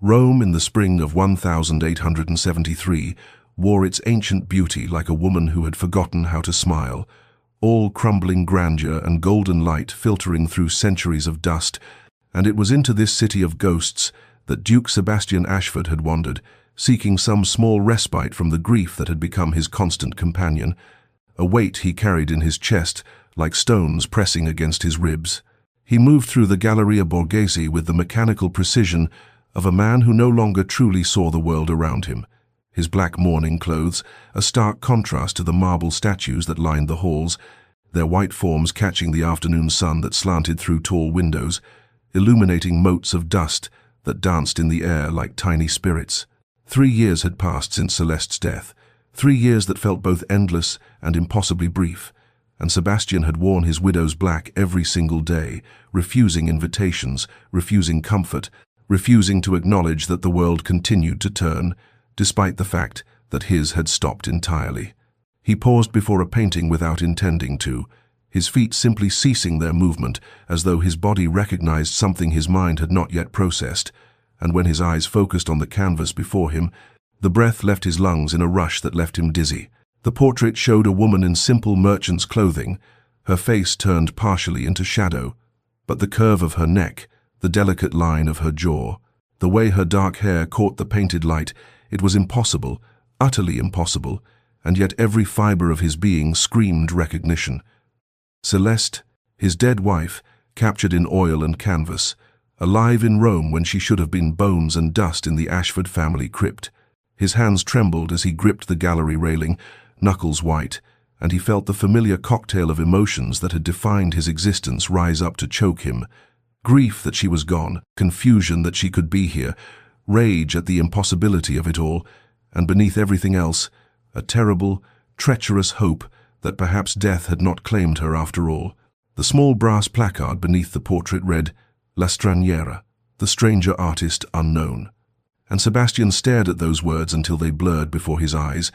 Rome in the spring of 1873 wore its ancient beauty like a woman who had forgotten how to smile, all crumbling grandeur and golden light filtering through centuries of dust, and it was into this city of ghosts that Duke Sebastian Ashford had wandered, seeking some small respite from the grief that had become his constant companion, a weight he carried in his chest like stones pressing against his ribs. He moved through the Galleria Borghese with the mechanical precision of a man who no longer truly saw the world around him. His black mourning clothes, a stark contrast to the marble statues that lined the halls, their white forms catching the afternoon sun that slanted through tall windows, illuminating motes of dust that danced in the air like tiny spirits. 3 years had passed since Celeste's death, 3 years that felt both endless and impossibly brief, and Sebastian had worn his widow's black every single day, refusing invitations, refusing comfort, refusing to acknowledge that the world continued to turn, despite the fact that his had stopped entirely. He paused before a painting without intending to, his feet simply ceasing their movement as though his body recognized something his mind had not yet processed, and when his eyes focused on the canvas before him, the breath left his lungs in a rush that left him dizzy. The portrait showed a woman in simple merchant's clothing, her face turned partially into shadow, but the curve of her neck, the delicate line of her jaw, the way her dark hair caught the painted light, it was impossible, utterly impossible, and yet every fiber of his being screamed recognition. Celeste, his dead wife, captured in oil and canvas, alive in Rome when she should have been bones and dust in the Ashford family crypt. His hands trembled as he gripped the gallery railing, knuckles white, and he felt the familiar cocktail of emotions that had defined his existence rise up to choke him. Grief that she was gone, confusion that she could be here, rage at the impossibility of it all, and beneath everything else, a terrible, treacherous hope that perhaps death had not claimed her after all. The small brass placard beneath the portrait read, La Straniera, the stranger artist unknown. And Sebastian stared at those words until they blurred before his eyes,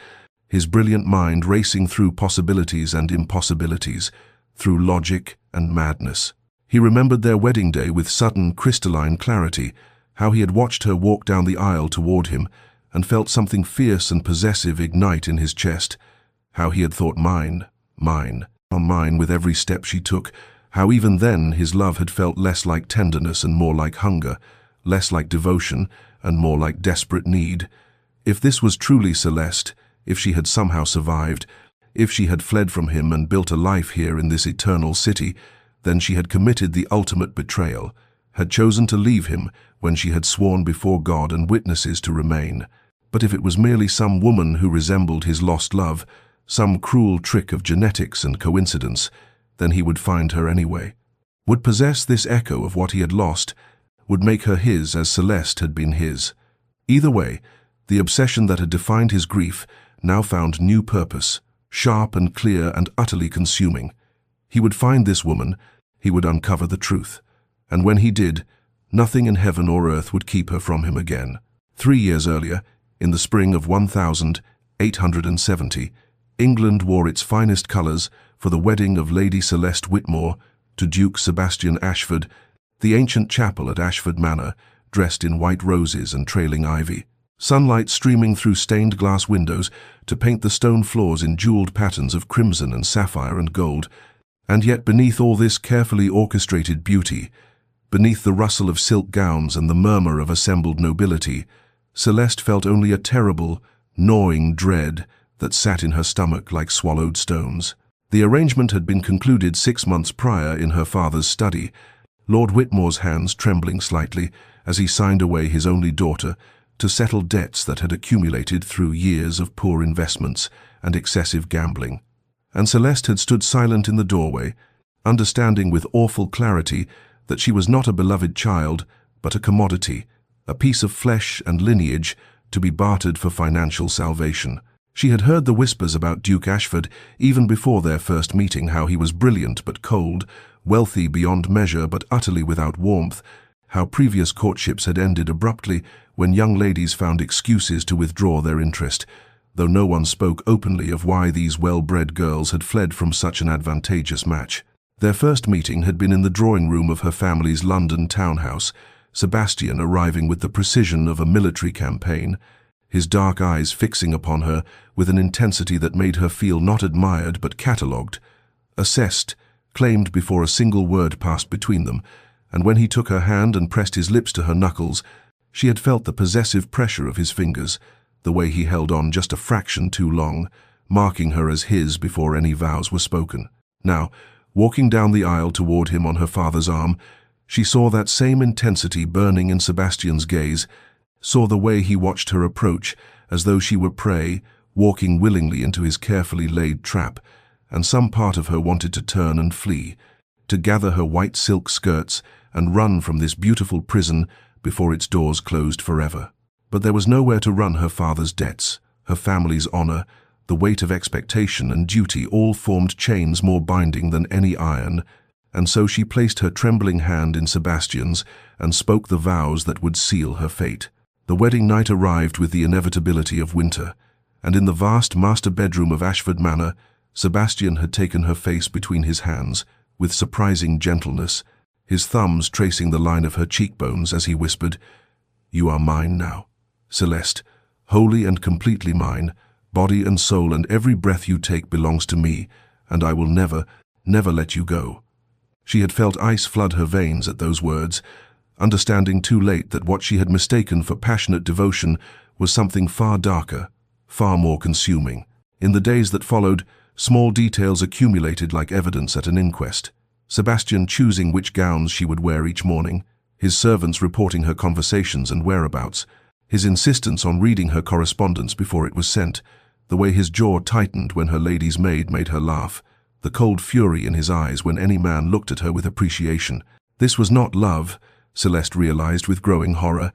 his brilliant mind racing through possibilities and impossibilities, through logic and madness. He remembered their wedding day with sudden, crystalline clarity, how he had watched her walk down the aisle toward him and felt something fierce and possessive ignite in his chest, how he had thought mine, mine, on mine with every step she took, how even then his love had felt less like tenderness and more like hunger, less like devotion and more like desperate need. If this was truly Celeste, if she had somehow survived, if she had fled from him and built a life here in this eternal city, then she had committed the ultimate betrayal, had chosen to leave him when she had sworn before God and witnesses to remain. But if it was merely some woman who resembled his lost love, some cruel trick of genetics and coincidence, then he would find her anyway, would possess this echo of what he had lost, would make her his as Celeste had been his. Either way, the obsession that had defined his grief now found new purpose, sharp and clear and utterly consuming. He would find this woman, he would uncover the truth, and when he did, nothing in heaven or earth would keep her from him again. 3 years earlier, in the spring of 1870, England wore its finest colours for the wedding of Lady Celeste Whitmore to Duke Sebastian Ashford, the ancient chapel at Ashford Manor, dressed in white roses and trailing ivy. Sunlight streaming through stained glass windows to paint the stone floors in jeweled patterns of crimson and sapphire and gold. And yet beneath all this carefully orchestrated beauty, beneath the rustle of silk gowns and the murmur of assembled nobility, Celeste felt only a terrible, gnawing dread that sat in her stomach like swallowed stones. The arrangement had been concluded 6 months prior in her father's study, Lord Whitmore's hands trembling slightly as he signed away his only daughter to settle debts that had accumulated through years of poor investments and excessive gambling. And Celeste had stood silent in the doorway, understanding with awful clarity that she was not a beloved child, but a commodity, a piece of flesh and lineage to be bartered for financial salvation. She had heard the whispers about Duke Ashford even before their first meeting, how he was brilliant but cold, wealthy beyond measure but utterly without warmth, how previous courtships had ended abruptly when young ladies found excuses to withdraw their interest, though no one spoke openly of why these well-bred girls had fled from such an advantageous match. Their first meeting had been in the drawing-room of her family's London townhouse, Sebastian arriving with the precision of a military campaign, his dark eyes fixing upon her with an intensity that made her feel not admired but catalogued, assessed, claimed before a single word passed between them, and when he took her hand and pressed his lips to her knuckles, she had felt the possessive pressure of his fingers, the way he held on just a fraction too long, marking her as his before any vows were spoken. Now, walking down the aisle toward him on her father's arm, she saw that same intensity burning in Sebastian's gaze, saw the way he watched her approach as though she were prey, walking willingly into his carefully laid trap, and some part of her wanted to turn and flee, to gather her white silk skirts and run from this beautiful prison before its doors closed forever. But there was nowhere to run. Her father's debts, her family's honor, the weight of expectation and duty all formed chains more binding than any iron, and so she placed her trembling hand in Sebastian's and spoke the vows that would seal her fate. The wedding night arrived with the inevitability of winter, and in the vast master bedroom of Ashford Manor, Sebastian had taken her face between his hands, with surprising gentleness, his thumbs tracing the line of her cheekbones as he whispered, "You are mine now, Celeste, wholly and completely mine. Body and soul and every breath you take belongs to me, and I will never, never let you go." She had felt ice flood her veins at those words, understanding too late that what she had mistaken for passionate devotion was something far darker, far more consuming. In the days that followed, small details accumulated like evidence at an inquest. Sebastian choosing which gowns she would wear each morning, his servants reporting her conversations and whereabouts, his insistence on reading her correspondence before it was sent, the way his jaw tightened when her lady's maid made her laugh, the cold fury in his eyes when any man looked at her with appreciation. This was not love, Celeste realized with growing horror.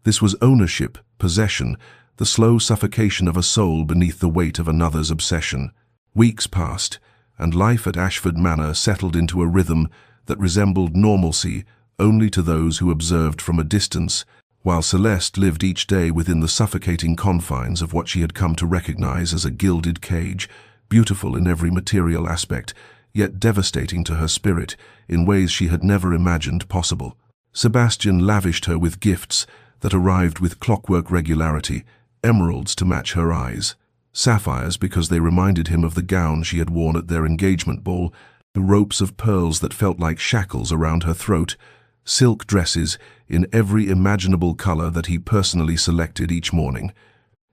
This was ownership, possession, the slow suffocation of a soul beneath the weight of another's obsession. Weeks passed, and life at Ashford Manor settled into a rhythm that resembled normalcy only to those who observed from a distance, while Celeste lived each day within the suffocating confines of what she had come to recognize as a gilded cage, beautiful in every material aspect, yet devastating to her spirit in ways she had never imagined possible. Sebastian lavished her with gifts that arrived with clockwork regularity, emeralds to match her eyes, sapphires because they reminded him of the gown she had worn at their engagement ball, the ropes of pearls that felt like shackles around her throat, silk dresses in every imaginable color that he personally selected each morning,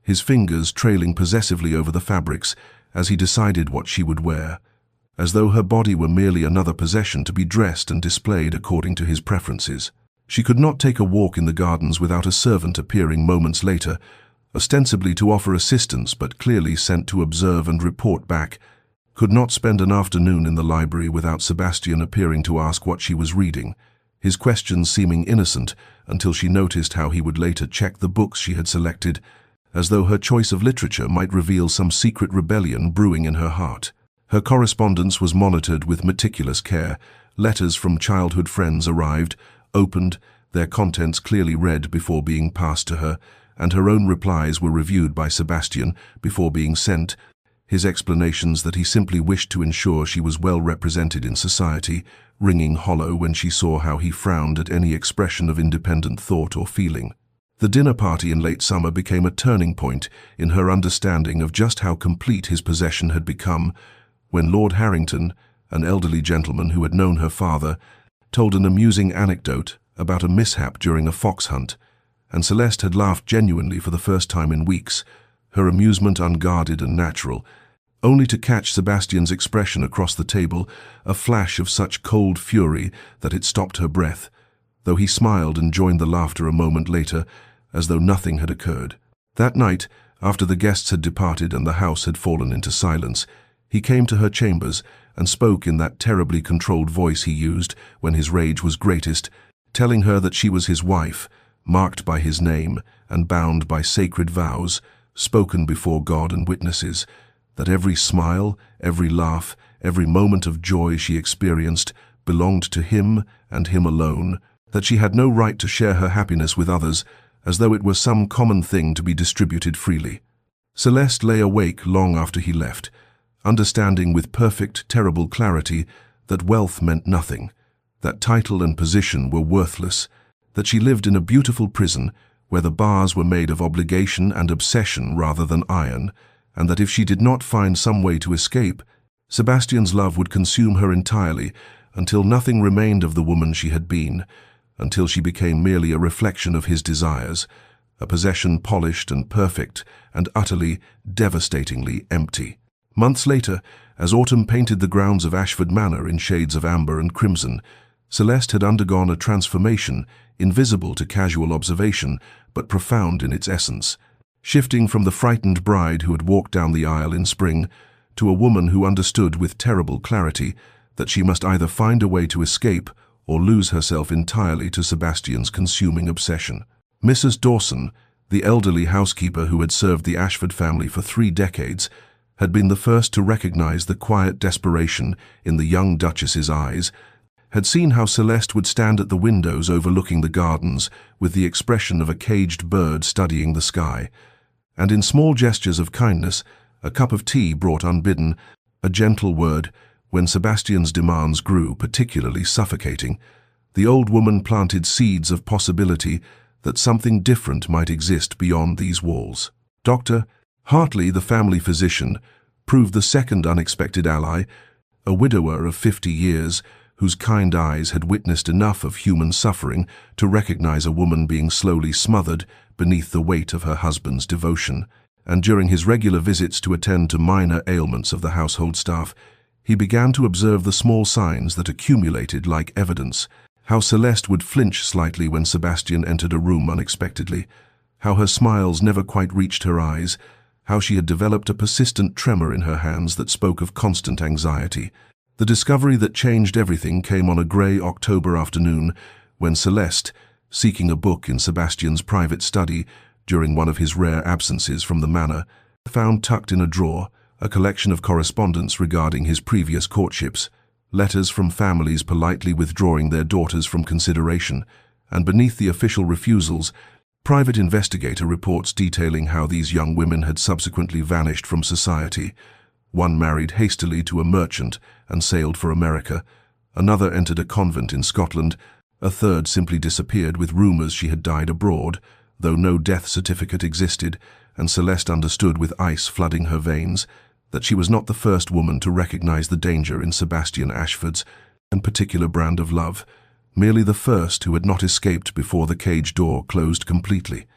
his fingers trailing possessively over the fabrics as he decided what she would wear, as though her body were merely another possession to be dressed and displayed according to his preferences. She could not take a walk in the gardens without a servant appearing moments later, ostensibly to offer assistance but clearly sent to observe and report back, could not spend an afternoon in the library without Sebastian appearing to ask what she was reading, his questions seeming innocent until she noticed how he would later check the books she had selected, as though her choice of literature might reveal some secret rebellion brewing in her heart. Her correspondence was monitored with meticulous care. Letters from childhood friends arrived, opened, their contents clearly read before being passed to her, and her own replies were reviewed by Sebastian before being sent, his explanations that he simply wished to ensure she was well represented in society, ringing hollow when she saw how he frowned at any expression of independent thought or feeling. The dinner party in late summer became a turning point in her understanding of just how complete his possession had become, when Lord Harrington, an elderly gentleman who had known her father, told an amusing anecdote about a mishap during a fox hunt, and Celeste had laughed genuinely for the first time in weeks, her amusement unguarded and natural, only to catch Sebastian's expression across the table, a flash of such cold fury that it stopped her breath, though he smiled and joined the laughter a moment later, as though nothing had occurred. That night, after the guests had departed and the house had fallen into silence, he came to her chambers and spoke in that terribly controlled voice he used when his rage was greatest, telling her that she was his wife, marked by his name and bound by sacred vows, spoken before God and witnesses, that every smile, every laugh, every moment of joy she experienced belonged to him and him alone, that she had no right to share her happiness with others, as though it were some common thing to be distributed freely. Celeste lay awake long after he left, understanding with perfect, terrible clarity that wealth meant nothing, that title and position were worthless, that she lived in a beautiful prison where the bars were made of obligation and obsession rather than iron, and that if she did not find some way to escape, Sebastian's love would consume her entirely until nothing remained of the woman she had been, until she became merely a reflection of his desires, a possession polished and perfect and utterly, devastatingly empty. Months later, as autumn painted the grounds of Ashford Manor in shades of amber and crimson, Celeste had undergone a transformation invisible to casual observation but profound in its essence, shifting from the frightened bride who had walked down the aisle in spring to a woman who understood with terrible clarity that she must either find a way to escape or lose herself entirely to Sebastian's consuming obsession. Mrs. Dawson, the elderly housekeeper who had served the Ashford family for 3 decades, had been the first to recognize the quiet desperation in the young Duchess's eyes, had seen how Celeste would stand at the windows overlooking the gardens with the expression of a caged bird studying the sky, and in small gestures of kindness, a cup of tea brought unbidden, a gentle word, when Sebastian's demands grew particularly suffocating, the old woman planted seeds of possibility that something different might exist beyond these walls. Dr. Hartley, the family physician, proved the second unexpected ally, a widower of 50 years, whose kind eyes had witnessed enough of human suffering to recognize a woman being slowly smothered beneath the weight of her husband's devotion. And during his regular visits to attend to minor ailments of the household staff, he began to observe the small signs that accumulated like evidence, how Celeste would flinch slightly when Sebastian entered a room unexpectedly, how her smiles never quite reached her eyes, how she had developed a persistent tremor in her hands that spoke of constant anxiety. The discovery that changed everything came on a grey October afternoon when Celeste, seeking a book in Sebastian's private study during one of his rare absences from the manor, found tucked in a drawer a collection of correspondence regarding his previous courtships, letters from families politely withdrawing their daughters from consideration, and beneath the official refusals, private investigator reports detailing how these young women had subsequently vanished from society. One married hastily to a merchant and sailed for America, another entered a convent in Scotland, a third simply disappeared with rumors she had died abroad, though no death certificate existed, and Celeste understood with ice flooding her veins that she was not the first woman to recognize the danger in Sebastian Ashford's and particular brand of love, merely the first who had not escaped before the cage door closed completely.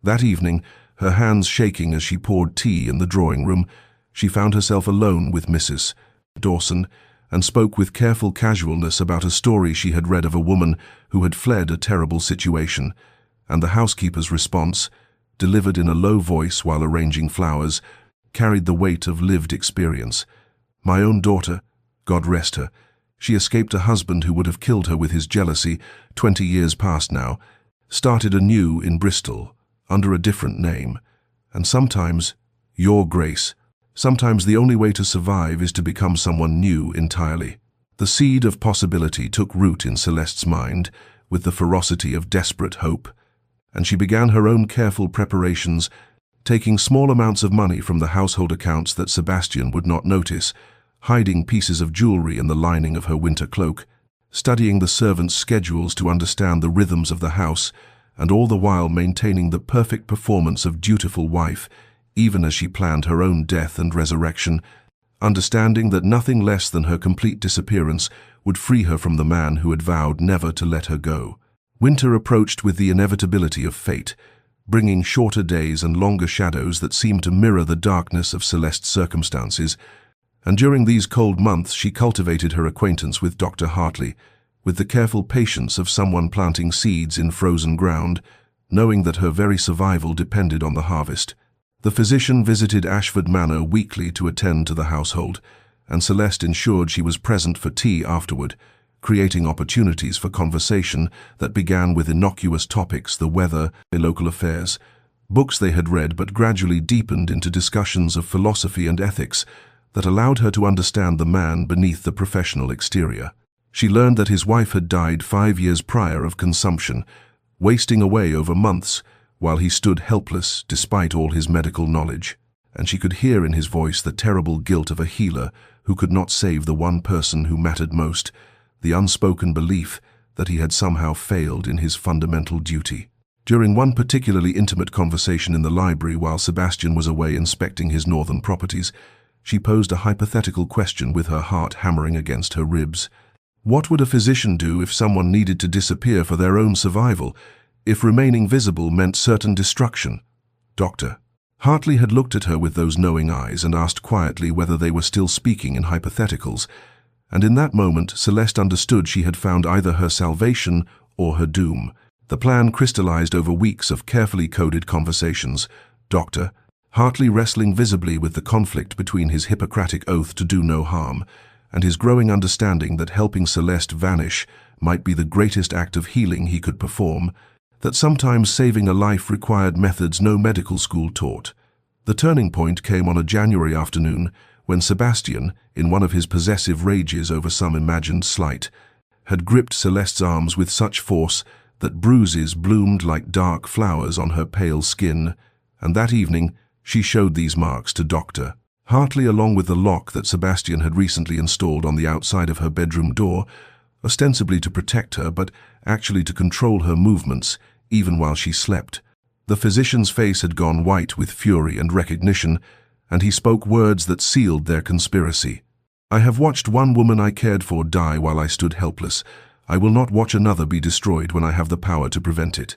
That evening, her hands shaking as she poured tea in the drawing-room, she found herself alone with Mrs. Dawson and spoke with careful casualness about a story she had read of a woman who had fled a terrible situation, and the housekeeper's response, delivered in a low voice while arranging flowers, carried the weight of lived experience. My own daughter, God rest her, she escaped a husband who would have killed her with his jealousy 20 years past now, started anew in Bristol, under a different name, and sometimes, your grace, sometimes the only way to survive is to become someone new entirely. The seed of possibility took root in Celeste's mind with the ferocity of desperate hope, and she began her own careful preparations, taking small amounts of money from the household accounts that Sebastian would not notice, hiding pieces of jewelry in the lining of her winter cloak, studying the servants' schedules to understand the rhythms of the house, and all the while maintaining the perfect performance of dutiful wife, even as she planned her own death and resurrection, understanding that nothing less than her complete disappearance would free her from the man who had vowed never to let her go. Winter approached with the inevitability of fate, bringing shorter days and longer shadows that seemed to mirror the darkness of Celeste's circumstances, and during these cold months she cultivated her acquaintance with Dr. Hartley, with the careful patience of someone planting seeds in frozen ground, knowing that her very survival depended on the harvest. The physician visited Ashford Manor weekly to attend to the household, and Celeste ensured she was present for tea afterward, creating opportunities for conversation that began with innocuous topics, the weather, local affairs, books they had read, but gradually deepened into discussions of philosophy and ethics that allowed her to understand the man beneath the professional exterior. She learned that his wife had died 5 years prior of consumption, wasting away over months while he stood helpless despite all his medical knowledge, and she could hear in his voice the terrible guilt of a healer who could not save the one person who mattered most, the unspoken belief that he had somehow failed in his fundamental duty. During one particularly intimate conversation in the library while Sebastian was away inspecting his northern properties, she posed a hypothetical question with her heart hammering against her ribs. What would a physician do if someone needed to disappear for their own survival, if remaining visible meant certain destruction? Doctor. Hartley had looked at her with those knowing eyes and asked quietly whether they were still speaking in hypotheticals, and in that moment Celeste understood she had found either her salvation or her doom. The plan crystallized over weeks of carefully coded conversations. Doctor. Hartley wrestling visibly with the conflict between his Hippocratic oath to do no harm and his growing understanding that helping Celeste vanish might be the greatest act of healing he could perform, that sometimes saving a life required methods no medical school taught. The turning point came on a January afternoon when Sebastian, in one of his possessive rages over some imagined slight, had gripped Celeste's arms with such force that bruises bloomed like dark flowers on her pale skin, and that evening she showed these marks to Dr. Hartley along with the lock that Sebastian had recently installed on the outside of her bedroom door, ostensibly to protect her but actually to control her movements, even while she slept. The physician's face had gone white with fury and recognition, and he spoke words that sealed their conspiracy. I have watched one woman I cared for die while I stood helpless. I will not watch another be destroyed when I have the power to prevent it.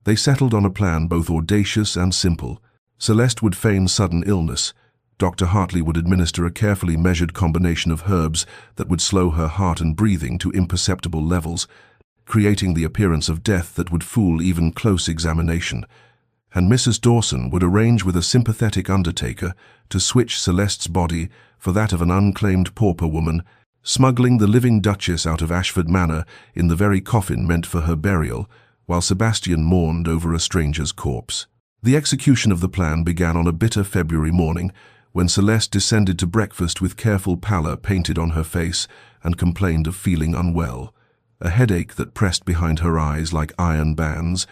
They settled on a plan both audacious and simple. Celeste would feign sudden illness. Dr. Hartley would administer a carefully measured combination of herbs that would slow her heart and breathing to imperceptible levels, creating the appearance of death that would fool even close examination. And Mrs. Dawson would arrange with a sympathetic undertaker to switch Celeste's body for that of an unclaimed pauper woman, smuggling the living Duchess out of Ashford Manor in the very coffin meant for her burial, while Sebastian mourned over a stranger's corpse. The execution of the plan began on a bitter February morning, when Celeste descended to breakfast with careful pallor painted on her face and complained of feeling unwell, a headache that pressed behind her eyes like iron bands,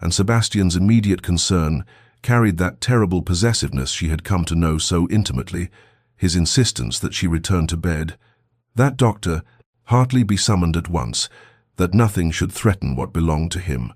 and Sebastian's immediate concern carried that terrible possessiveness she had come to know so intimately, his insistence that she return to bed. That Dr. Hartley be summoned at once, that nothing should threaten what belonged to him.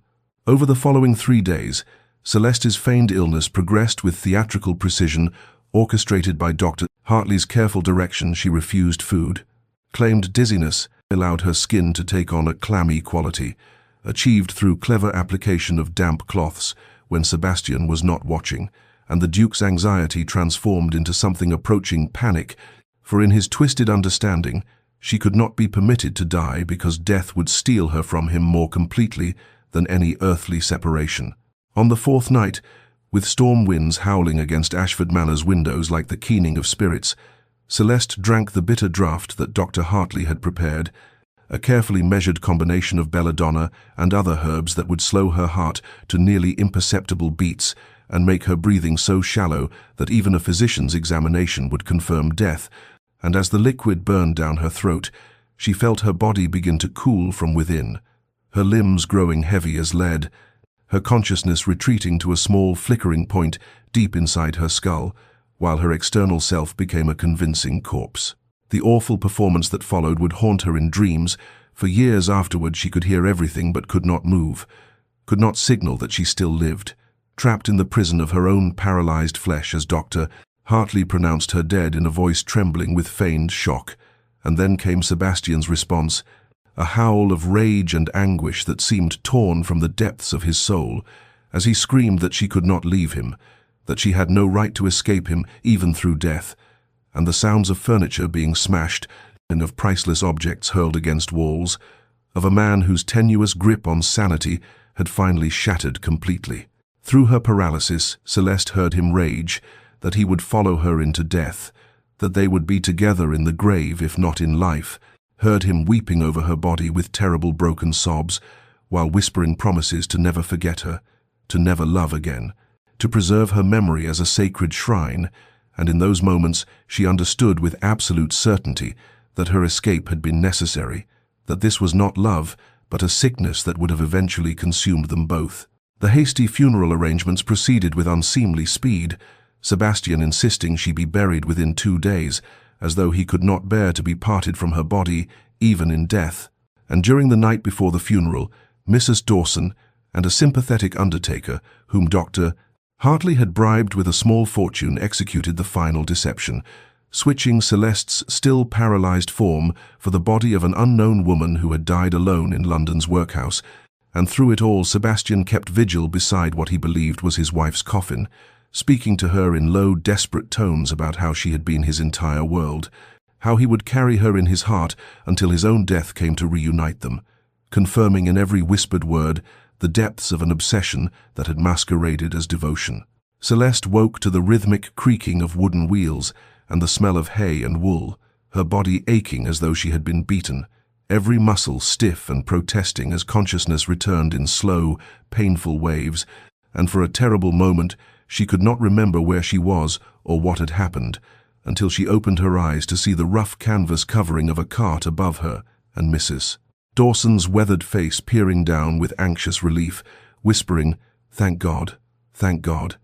Over the following 3 days, Celeste's feigned illness progressed with theatrical precision, orchestrated by Dr. Hartley's careful direction. She refused food, claimed dizziness, allowed her skin to take on a clammy quality, achieved through clever application of damp cloths when Sebastian was not watching, and the Duke's anxiety transformed into something approaching panic, for in his twisted understanding, she could not be permitted to die because death would steal her from him more completely than any earthly separation. On the 4th night, with storm winds howling against Ashford Manor's windows like the keening of spirits, Celeste drank the bitter draught that Dr. Hartley had prepared, a carefully measured combination of belladonna and other herbs that would slow her heart to nearly imperceptible beats and make her breathing so shallow that even a physician's examination would confirm death, and as the liquid burned down her throat, she felt her body begin to cool from within, her limbs growing heavy as lead, her consciousness retreating to a small flickering point deep inside her skull, while her external self became a convincing corpse. The awful performance that followed would haunt her in dreams. For years afterward she could hear everything but could not move, could not signal that she still lived, trapped in the prison of her own paralyzed flesh as Dr. Hartley pronounced her dead in a voice trembling with feigned shock. And then came Sebastian's response, a howl of rage and anguish that seemed torn from the depths of his soul, as he screamed that she could not leave him, that she had no right to escape him even through death, and the sounds of furniture being smashed and of priceless objects hurled against walls, of a man whose tenuous grip on sanity had finally shattered completely. Through her paralysis, Celeste heard him rage, that he would follow her into death, that they would be together in the grave if not in life, heard him weeping over her body with terrible broken sobs, while whispering promises to never forget her, to never love again, to preserve her memory as a sacred shrine, and in those moments she understood with absolute certainty that her escape had been necessary, that this was not love, but a sickness that would have eventually consumed them both. The hasty funeral arrangements proceeded with unseemly speed, Sebastian insisting she be buried within 2 days, as though he could not bear to be parted from her body, even in death. and during the night before the funeral, Mrs. Dawson and a sympathetic undertaker, whom Dr. Hartley had bribed with a small fortune, executed the final deception, switching Celeste's still paralyzed form for the body of an unknown woman who had died alone in London's workhouse. And through it all, Sebastian kept vigil beside what he believed was his wife's coffin, speaking to her in low, desperate tones about how she had been his entire world, how he would carry her in his heart until his own death came to reunite them, confirming in every whispered word the depths of an obsession that had masqueraded as devotion. Celeste woke to the rhythmic creaking of wooden wheels and the smell of hay and wool, her body aching as though she had been beaten, every muscle stiff and protesting as consciousness returned in slow, painful waves, and for a terrible moment she could not remember where she was or what had happened, until she opened her eyes to see the rough canvas covering of a cart above her and Mrs. Dawson's weathered face peering down with anxious relief, whispering, "Thank God, thank God."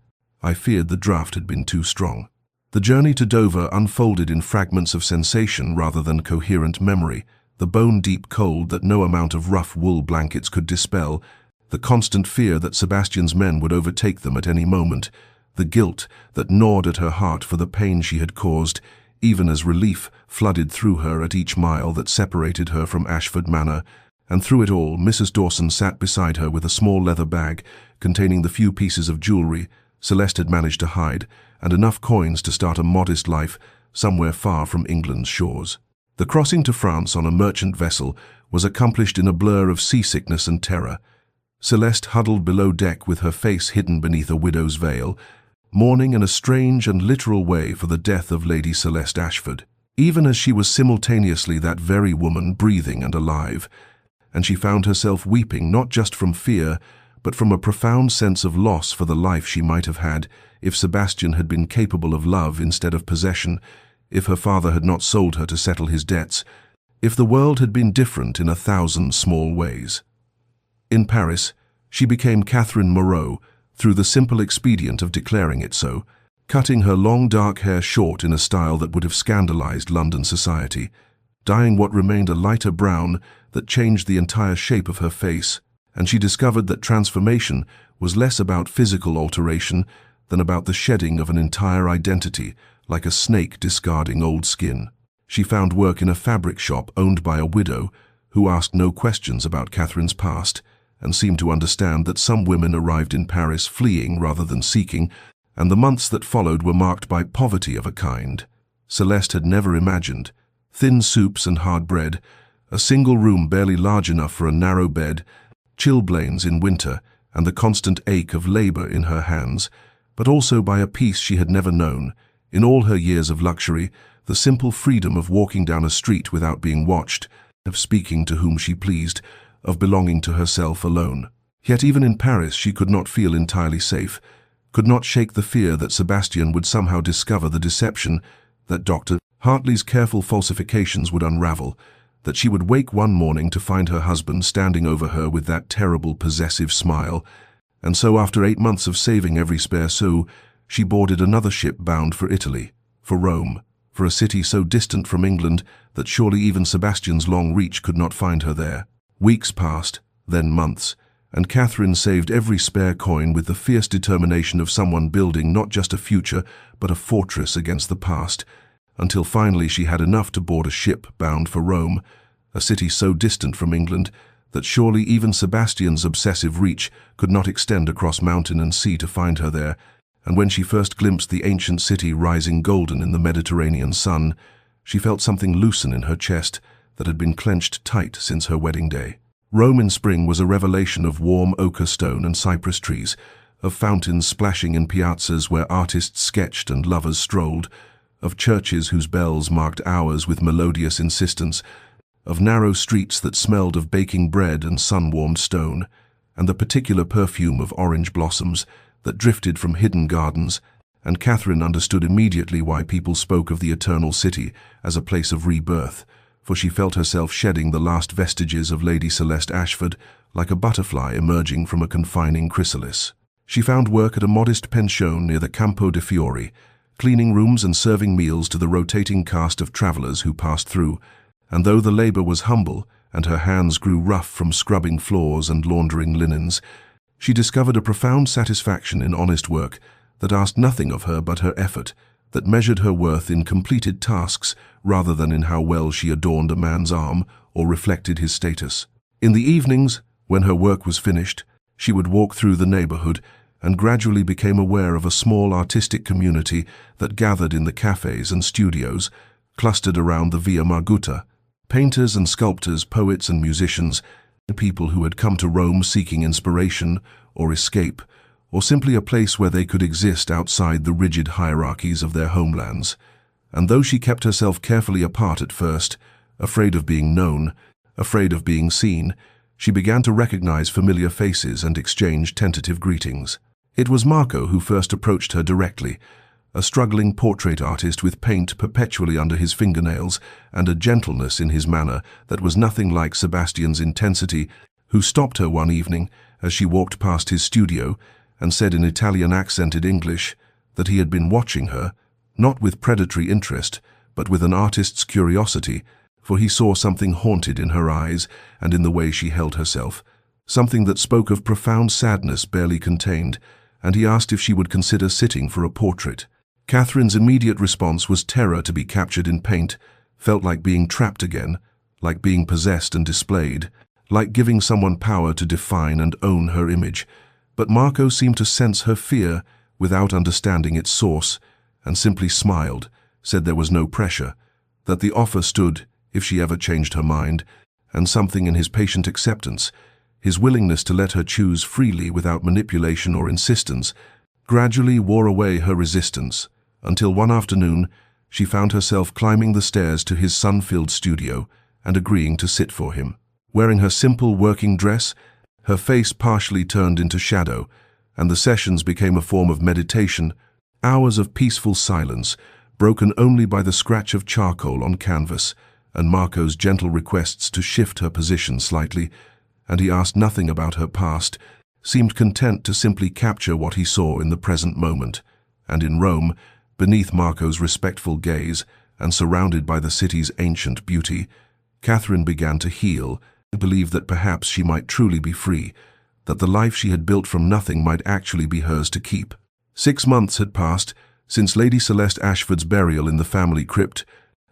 I feared the draught had been too strong. The journey to Dover unfolded in fragments of sensation rather than coherent memory, the bone-deep cold that no amount of rough wool blankets could dispel, the constant fear that Sebastian's men would overtake them at any moment, the guilt that gnawed at her heart for the pain she had caused, even as relief flooded through her at each mile that separated her from Ashford Manor. And through it all, Mrs. Dawson sat beside her with a small leather bag containing the few pieces of jewelry Celeste had managed to hide, and enough coins to start a modest life somewhere far from England's shores. The crossing to France on a merchant vessel was accomplished in a blur of seasickness and terror. Celeste huddled below deck with her face hidden beneath a widow's veil, mourning in a strange and literal way for the death of Lady Celeste Ashford, even as she was simultaneously that very woman, breathing and alive, and she found herself weeping not just from fear, but from a profound sense of loss for the life she might have had if Sebastian had been capable of love instead of possession, if her father had not sold her to settle his debts, if the world had been different in 1,000 small ways. In Paris, she became Catherine Moreau through the simple expedient of declaring it so, cutting her long dark hair short in a style that would have scandalized London society, dyeing what remained a lighter brown that changed the entire shape of her face, and she discovered that transformation was less about physical alteration than about the shedding of an entire identity, like a snake discarding old skin. She found work in a fabric shop owned by a widow who asked no questions about Catherine's past and seemed to understand that some women arrived in Paris fleeing rather than seeking, and the months that followed were marked by poverty of a kind Celeste had never imagined. Thin soups and hard bread, a single room barely large enough for a narrow bed, chilblains in winter, and the constant ache of labor in her hands, but also by a peace she had never known. In all her years of luxury, the simple freedom of walking down a street without being watched, of speaking to whom she pleased, of belonging to herself alone. Yet even in Paris she could not feel entirely safe, could not shake the fear that Sebastian would somehow discover the deception, that Dr. Hartley's careful falsifications would unravel, that she would wake one morning to find her husband standing over her with that terrible possessive smile. And so after 8 months of saving every spare sou, she boarded another ship bound for Italy, for Rome, for a city so distant from England that surely even Sebastian's long reach could not find her there. Weeks passed, then months, and Catherine saved every spare coin with the fierce determination of someone building not just a future, but a fortress against the past, until finally she had enough to board a ship bound for Rome, a city so distant from England that surely even Sebastian's obsessive reach could not extend across mountain and sea to find her there. And when she first glimpsed the ancient city rising golden in the Mediterranean sun, she felt something loosen in her chest that had been clenched tight since her wedding day. Rome in spring was a revelation of warm ochre stone and cypress trees, of fountains splashing in piazzas where artists sketched and lovers strolled, of churches whose bells marked hours with melodious insistence, of narrow streets that smelled of baking bread and sun-warmed stone, and the particular perfume of orange blossoms that drifted from hidden gardens, and Catherine understood immediately why people spoke of the Eternal City as a place of rebirth, for she felt herself shedding the last vestiges of Lady Celeste Ashford like a butterfly emerging from a confining chrysalis. She found work at a modest pension near the Campo de Fiori, cleaning rooms and serving meals to the rotating cast of travellers who passed through, and though the labour was humble and her hands grew rough from scrubbing floors and laundering linens. She discovered a profound satisfaction in honest work that asked nothing of her but her effort, that measured her worth in completed tasks rather than in how well she adorned a man's arm or reflected his status. In the evenings, when her work was finished, she would walk through the neighborhood and gradually became aware of a small artistic community that gathered in the cafes and studios, clustered around the Via Margutta. Painters and sculptors, poets and musicians, people who had come to Rome seeking inspiration or escape, or simply a place where they could exist outside the rigid hierarchies of their homelands. And though she kept herself carefully apart at first, afraid of being known, afraid of being seen, she began to recognize familiar faces and exchange tentative greetings. It was Marco who first approached her directly, a struggling portrait artist with paint perpetually under his fingernails and a gentleness in his manner that was nothing like Sebastian's intensity, who stopped her one evening as she walked past his studio and said in Italian-accented English that he had been watching her, not with predatory interest, but with an artist's curiosity, for he saw something haunted in her eyes and in the way she held herself, something that spoke of profound sadness barely contained, and he asked if she would consider sitting for a portrait. Catherine's immediate response was terror to be captured in paint, felt like being trapped again, like being possessed and displayed, like giving someone power to define and own her image. But Marco seemed to sense her fear without understanding its source, and simply smiled, said there was no pressure, that the offer stood if she ever changed her mind, and something in his patient acceptance, his willingness to let her choose freely without manipulation or insistence, gradually wore away her resistance, until one afternoon she found herself climbing the stairs to his sun-filled studio and agreeing to sit for him. Wearing her simple working dress, her face partially turned into shadow, and the sessions became a form of meditation, hours of peaceful silence, broken only by the scratch of charcoal on canvas, and Marco's gentle requests to shift her position slightly, and he asked nothing about her past, seemed content to simply capture what he saw in the present moment. And in Rome, beneath Marco's respectful gaze and surrounded by the city's ancient beauty, Catherine began to heal, and believed that perhaps she might truly be free, that the life she had built from nothing might actually be hers to keep. 6 months had passed since Lady Celeste Ashford's burial in the family crypt,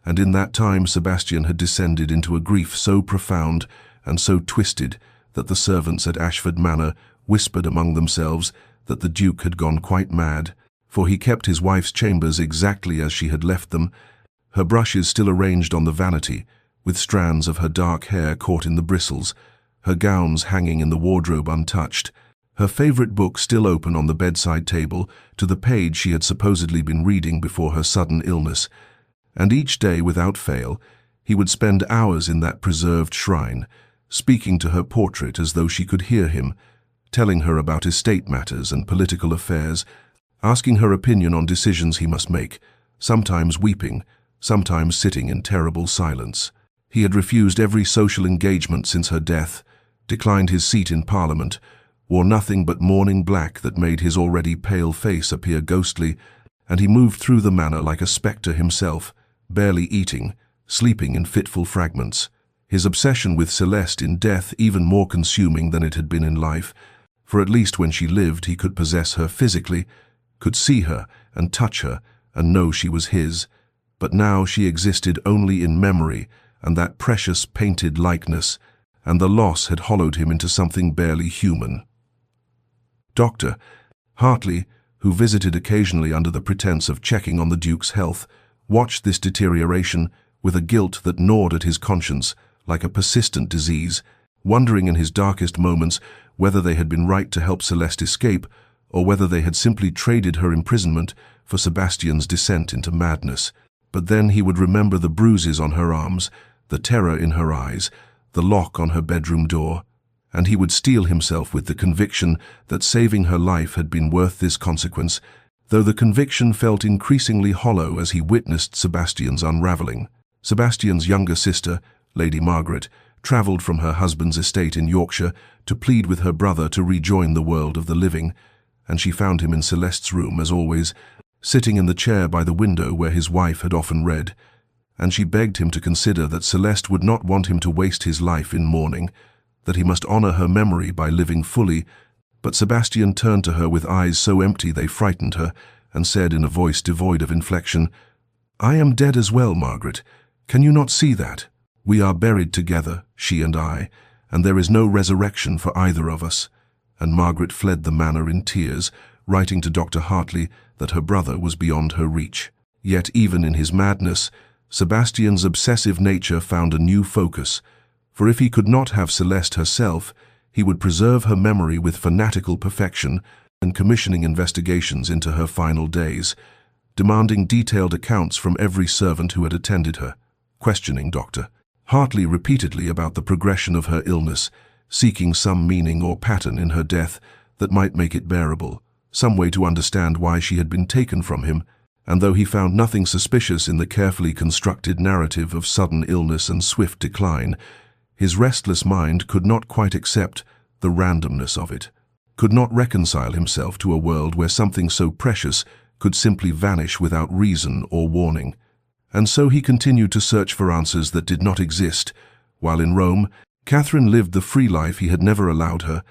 and in that time Sebastian had descended into a grief so profound and so twisted that the servants at Ashford Manor whispered among themselves that the Duke had gone quite mad, for he kept his wife's chambers exactly as she had left them, her brushes still arranged on the vanity, with strands of her dark hair caught in the bristles, her gowns hanging in the wardrobe untouched, her favorite book still open on the bedside table to the page she had supposedly been reading before her sudden illness. And each day, without fail, he would spend hours in that preserved shrine, speaking to her portrait as though she could hear him, telling her about estate matters and political affairs, asking her opinion on decisions he must make, sometimes weeping, sometimes sitting in terrible silence. He had refused every social engagement since her death, declined his seat in Parliament, wore nothing but mourning black that made his already pale face appear ghostly, and he moved through the manor like a spectre himself, barely eating, sleeping in fitful fragments. His obsession with Celeste in death even more consuming than it had been in life, for at least when she lived he could possess her physically, could see her and touch her and know she was his, but now she existed only in memory and that precious painted likeness, and the loss had hollowed him into something barely human. Dr. Hartley, who visited occasionally under the pretense of checking on the Duke's health, watched this deterioration with a guilt that gnawed at his conscience like a persistent disease, wondering in his darkest moments whether they had been right to help Celeste escape, or whether they had simply traded her imprisonment for Sebastian's descent into madness. But then he would remember the bruises on her arms, the terror in her eyes, the lock on her bedroom door, and he would steel himself with the conviction that saving her life had been worth this consequence, though the conviction felt increasingly hollow as he witnessed Sebastian's unraveling. Sebastian's younger sister, Lady Margaret, travelled from her husband's estate in Yorkshire to plead with her brother to rejoin the world of the living, and she found him in Celeste's room as always, sitting in the chair by the window where his wife had often read, and she begged him to consider that Celeste would not want him to waste his life in mourning, that he must honor her memory by living fully. But Sebastian turned to her with eyes so empty they frightened her, and said in a voice devoid of inflection, "I am dead as well, Margaret. Can you not see that? We are buried together, she and I, and there is no resurrection for either of us." And Margaret fled the manor in tears, writing to Dr. Hartley that her brother was beyond her reach. Yet even in his madness, Sebastian's obsessive nature found a new focus, for if he could not have Celeste herself, he would preserve her memory with fanatical perfection and commissioning investigations into her final days, demanding detailed accounts from every servant who had attended her, questioning Dr. Hartley repeatedly about the progression of her illness, seeking some meaning or pattern in her death that might make it bearable, some way to understand why she had been taken from him. And though he found nothing suspicious in the carefully constructed narrative of sudden illness and swift decline, his restless mind could not quite accept the randomness of it, could not reconcile himself to a world where something so precious could simply vanish without reason or warning. And so he continued to search for answers that did not exist. While in Rome, Catherine lived the free life he had never allowed her,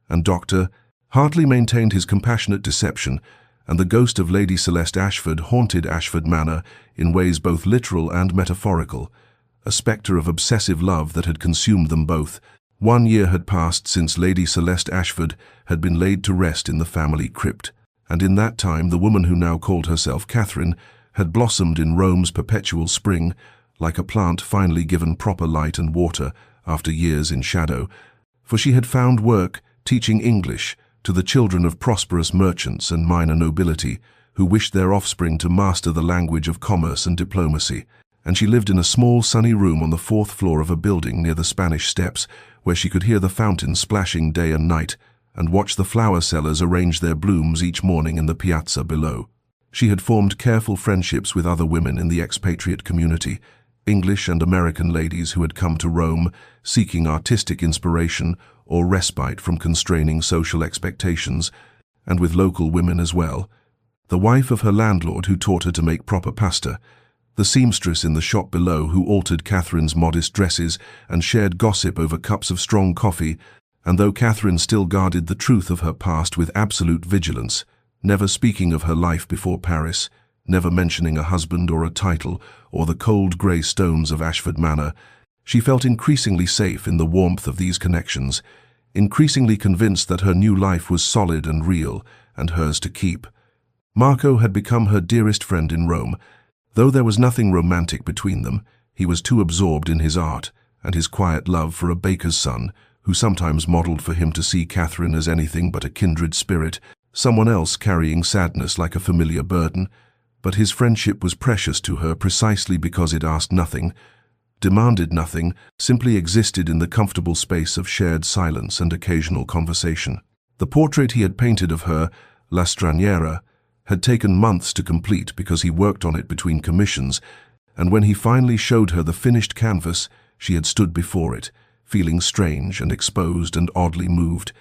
and Dr. Hartley maintained his compassionate deception, and the ghost of Lady Celeste Ashford haunted Ashford Manor in ways both literal and metaphorical, a spectre of obsessive love that had consumed them both. 1 year had passed since Lady Celeste Ashford had been laid to rest in the family crypt, and in that time the woman who now called herself Catherine had blossomed in Rome's perpetual spring, like a plant finally given proper light and water after years in shadow, for she had found work teaching English to the children of prosperous merchants and minor nobility who wished their offspring to master the language of commerce and diplomacy, and she lived in a small sunny room on the 4th floor of a building near the Spanish Steps, where she could hear the fountain splashing day and night and watch the flower sellers arrange their blooms each morning in the piazza below. She had formed careful friendships with other women in the expatriate community, English and American ladies who had come to Rome seeking artistic inspiration or respite from constraining social expectations, and with local women as well. The wife of her landlord who taught her to make proper pasta, the seamstress in the shop below who altered Catherine's modest dresses and shared gossip over cups of strong coffee, and though Catherine still guarded the truth of her past with absolute vigilance, never speaking of her life before Paris, never mentioning a husband or a title or the cold grey stones of Ashford Manor, she felt increasingly safe in the warmth of these connections, increasingly convinced that her new life was solid and real, and hers to keep. Marco had become her dearest friend in Rome. Though there was nothing romantic between them, he was too absorbed in his art and his quiet love for a baker's son, who sometimes modeled for him to see Catherine as anything but a kindred spirit, someone else carrying sadness like a familiar burden. But his friendship was precious to her precisely because it asked nothing, demanded nothing, simply existed in the comfortable space of shared silence and occasional conversation. The portrait he had painted of her, La Straniera, had taken months to complete because he worked on it between commissions, and when he finally showed her the finished canvas, she had stood before it, feeling strange and exposed and oddly moved,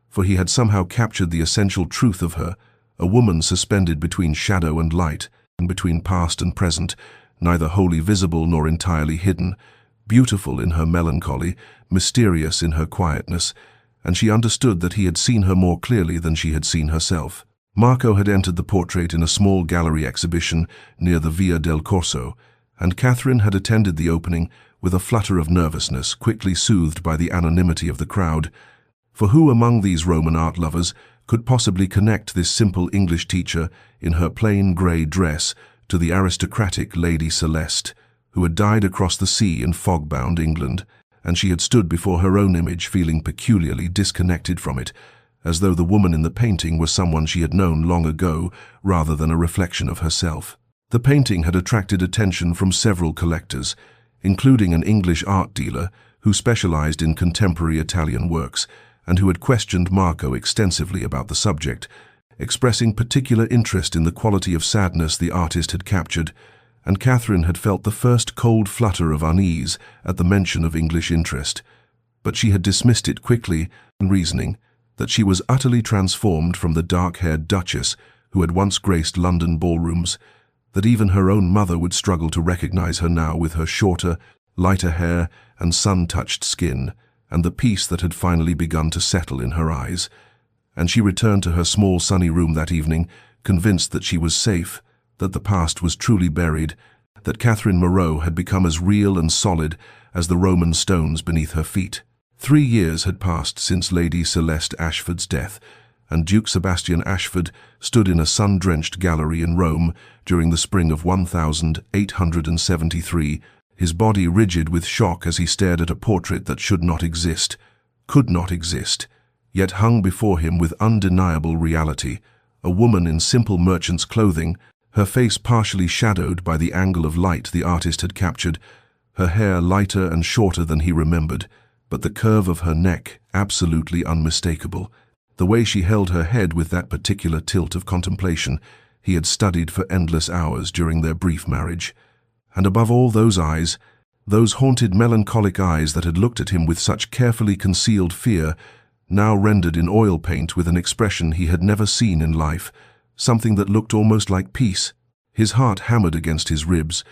for he had somehow captured the essential truth of her, a woman suspended between shadow and light, and between past and present, neither wholly visible nor entirely hidden, beautiful in her melancholy, mysterious in her quietness, and she understood that he had seen her more clearly than she had seen herself. Marco had entered the portrait in a small gallery exhibition near the Via del Corso, and Catherine had attended the opening with a flutter of nervousness quickly soothed by the anonymity of the crowd. For who among these Roman art lovers could possibly connect this simple English teacher in her plain grey dress to the aristocratic Lady Celeste, who had died across the sea in fog-bound England, and she had stood before her own image feeling peculiarly disconnected from it, as though the woman in the painting was someone she had known long ago rather than a reflection of herself. The painting had attracted attention from several collectors, including an English art dealer who specialized in contemporary Italian works and who had questioned Marco extensively about the subject, expressing particular interest in the quality of sadness the artist had captured, and Catherine had felt the first cold flutter of unease at the mention of English interest. But she had dismissed it quickly, reasoning that she was utterly transformed from the dark-haired duchess who had once graced London ballrooms, that even her own mother would struggle to recognize her now with her shorter, lighter hair and sun-touched skin, and the peace that had finally begun to settle in her eyes. And she returned to her small sunny room that evening, convinced that she was safe, that the past was truly buried, that Catherine Moreau had become as real and solid as the Roman stones beneath her feet. 3 years had passed since Lady Celeste Ashford's death, and Duke Sebastian Ashford stood in a sun-drenched gallery in Rome during the spring of 1873, his body rigid with shock as he stared at a portrait that should not exist, could not exist, yet hung before him with undeniable reality, a woman in simple merchant's clothing, her face partially shadowed by the angle of light the artist had captured, her hair lighter and shorter than he remembered, but the curve of her neck absolutely unmistakable. The way she held her head with that particular tilt of contemplation he had studied for endless hours during their brief marriage. And above all, those eyes, those haunted melancholic eyes that had looked at him with such carefully concealed fear, now rendered in oil paint with an expression he had never seen in life, something that looked almost like peace. His heart hammered against his ribs.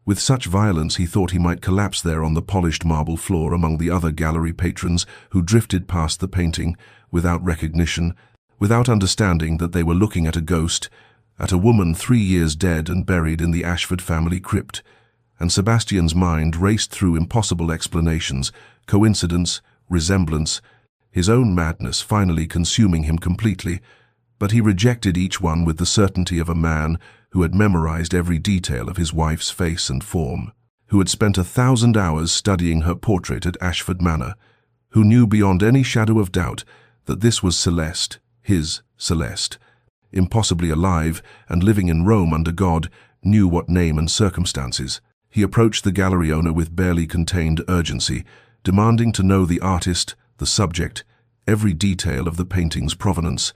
With such violence he thought he might collapse there on the polished marble floor among the other gallery patrons who drifted past the painting, without recognition, without understanding that they were looking at a ghost, at a woman 3 years dead and buried in the Ashford family crypt. And Sebastian's mind raced through impossible explanations, coincidence, resemblance, his own madness finally consuming him completely, but he rejected each one with the certainty of a man who had memorized every detail of his wife's face and form, who had spent 1,000 hours studying her portrait at Ashford Manor, who knew beyond any shadow of doubt that this was Celeste, his Celeste, impossibly alive and living in Rome under God, knew what name and circumstances. He approached the gallery owner with barely contained urgency, demanding to know the artist, the subject, every detail of the painting's provenance,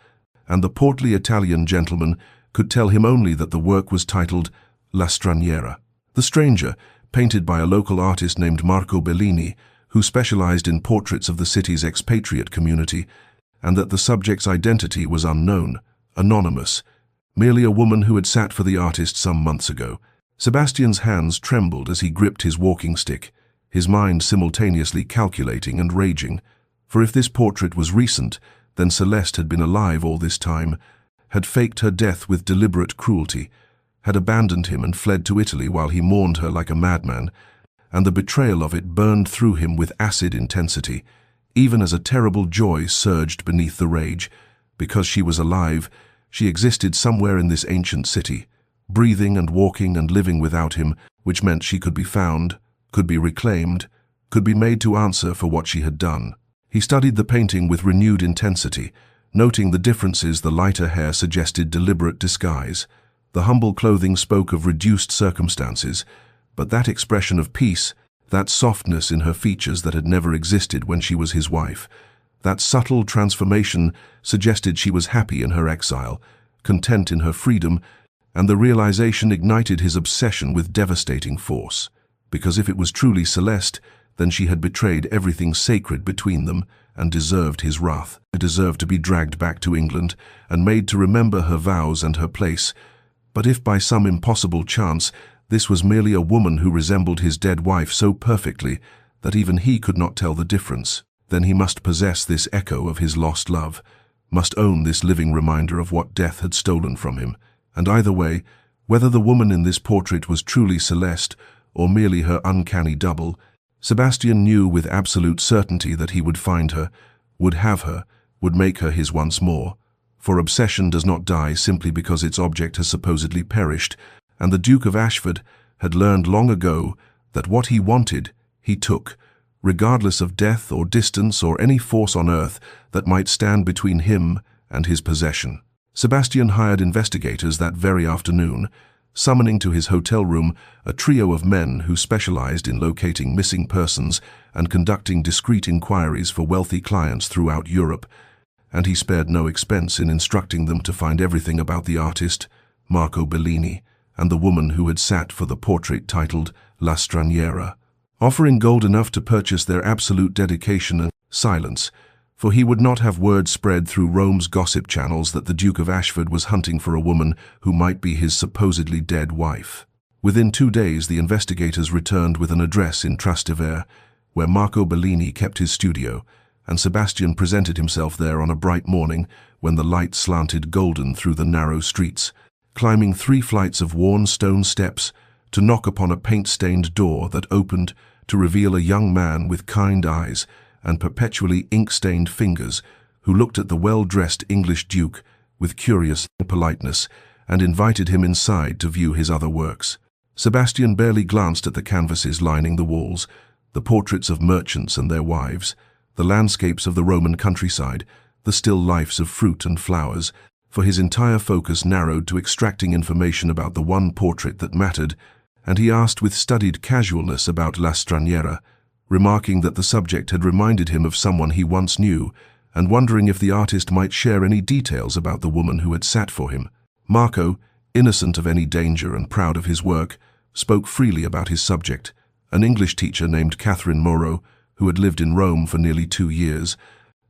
and the portly Italian gentleman could tell him only that the work was titled La Straniera, the stranger, painted by a local artist named Marco Bellini, who specialized in portraits of the city's expatriate community, and that the subject's identity was unknown, anonymous, merely a woman who had sat for the artist some months ago. Sebastian's hands trembled as he gripped his walking stick, his mind simultaneously calculating and raging. For if this portrait was recent, then Celeste had been alive all this time, had faked her death with deliberate cruelty, had abandoned him and fled to Italy while he mourned her like a madman, and the betrayal of it burned through him with acid intensity, even as a terrible joy surged beneath the rage. Because she was alive, she existed somewhere in this ancient city, breathing and walking and living without him, which meant she could be found, could be reclaimed, could be made to answer for what she had done. He studied the painting with renewed intensity, noting the differences. The lighter hair suggested deliberate disguise. The humble clothing spoke of reduced circumstances, but that expression of peace, that softness in her features that had never existed when she was his wife, that subtle transformation suggested she was happy in her exile, content in her freedom, and the realization ignited his obsession with devastating force. Because if it was truly Celeste, then she had betrayed everything sacred between them and deserved his wrath. She deserved to be dragged back to England and made to remember her vows and her place. But if by some impossible chance this was merely a woman who resembled his dead wife so perfectly that even he could not tell the difference, then he must possess this echo of his lost love, must own this living reminder of what death had stolen from him. And either way, whether the woman in this portrait was truly Celeste or merely her uncanny double, Sebastian knew with absolute certainty that he would find her, would have her, would make her his once more. For obsession does not die simply because its object has supposedly perished, and the Duke of Ashford had learned long ago that what he wanted, he took, regardless of death or distance or any force on earth that might stand between him and his possession. Sebastian hired investigators that very afternoon, summoning to his hotel room a trio of men who specialized in locating missing persons and conducting discreet inquiries for wealthy clients throughout Europe, and he spared no expense in instructing them to find everything about the artist, Marco Bellini, and the woman who had sat for the portrait titled La Straniera. Offering gold enough to purchase their absolute dedication and silence, for he would not have word spread through Rome's gossip channels that the Duke of Ashford was hunting for a woman who might be his supposedly dead wife. Within 2 days, the investigators returned with an address in Trastevere, where Marco Bellini kept his studio, and Sebastian presented himself there on a bright morning when the light slanted golden through the narrow streets, climbing 3 flights of worn stone steps to knock upon a paint-stained door that opened to reveal a young man with kind eyes and perpetually ink-stained fingers who looked at the well-dressed English duke with curious politeness and invited him inside to view his other works. Sebastian barely glanced at the canvases lining the walls, the portraits of merchants and their wives, the landscapes of the Roman countryside, the still lifes of fruit and flowers, for his entire focus narrowed to extracting information about the one portrait that mattered, and he asked with studied casualness about La Straniera, remarking that the subject had reminded him of someone he once knew, and wondering if the artist might share any details about the woman who had sat for him. Marco, innocent of any danger and proud of his work, spoke freely about his subject, an English teacher named Catherine Moreau, who had lived in Rome for nearly 2 years,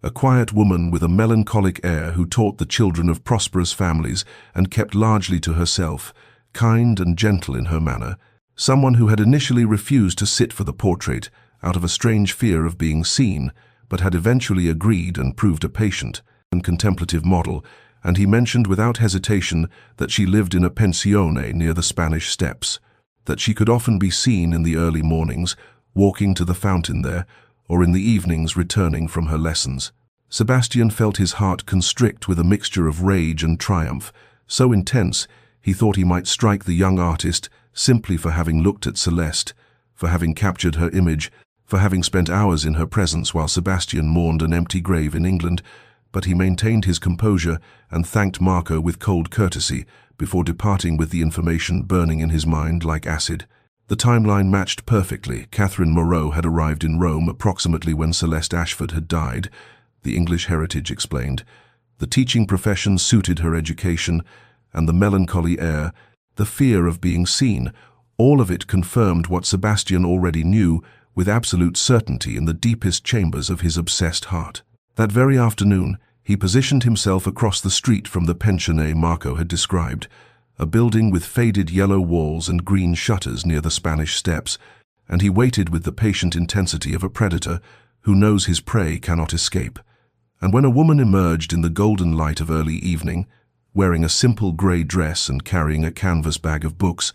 a quiet woman with a melancholic air who taught the children of prosperous families and kept largely to herself, kind and gentle in her manner, someone who had initially refused to sit for the portrait out of a strange fear of being seen, but had eventually agreed and proved a patient and contemplative model, and he mentioned without hesitation that she lived in a pensione near the Spanish Steps, that she could often be seen in the early mornings, walking to the fountain there, or in the evenings returning from her lessons. Sebastian felt his heart constrict with a mixture of rage and triumph, so intense he thought he might strike the young artist simply for having looked at Celeste, for having captured her image, for having spent hours in her presence while Sebastian mourned an empty grave in England, but he maintained his composure and thanked Marco with cold courtesy before departing with the information burning in his mind like acid. The timeline matched perfectly. Catherine Moreau had arrived in Rome approximately when Celeste Ashford had died, the English heritage explained. The teaching profession suited her education, and the melancholy air, the fear of being seen, all of it confirmed what Sebastian already knew with absolute certainty in the deepest chambers of his obsessed heart. That very afternoon, he positioned himself across the street from the pensione Marco had described, a building with faded yellow walls and green shutters near the Spanish Steps, and he waited with the patient intensity of a predator who knows his prey cannot escape. And when a woman emerged in the golden light of early evening, wearing a simple grey dress and carrying a canvas bag of books,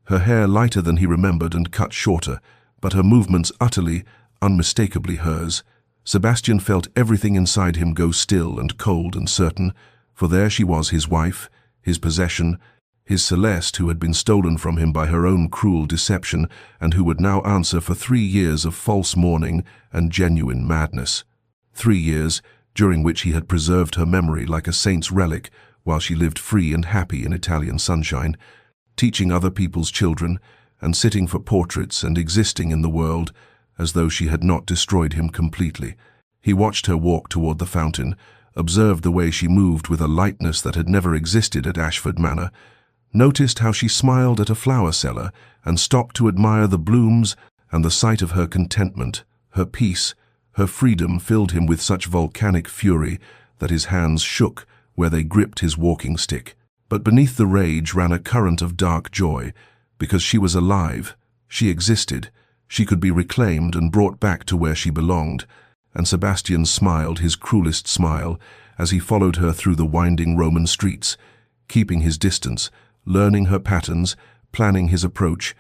her hair lighter than he remembered and cut shorter, but her movements utterly, unmistakably hers, Sebastian felt everything inside him go still and cold and certain, for there she was, his wife, his possession, his Celeste who had been stolen from him by her own cruel deception and who would now answer for 3 years of false mourning and genuine madness. 3 years during which he had preserved her memory like a saint's relic while she lived free and happy in Italian sunshine, teaching other people's children and sitting for portraits and existing in the world as though she had not destroyed him completely. He watched her walk toward the fountain, observed the way she moved with a lightness that had never existed at Ashford Manor, noticed how she smiled at a flower seller and stopped to admire the blooms, and the sight of her contentment, her peace, her freedom filled him with such volcanic fury that his hands shook where they gripped his walking stick. But beneath the rage ran a current of dark joy, because she was alive, she existed, she could be reclaimed and brought back to where she belonged, and Sebastian smiled his cruelest smile as he followed her through the winding Roman streets, keeping his distance, learning her patterns, planning his approach,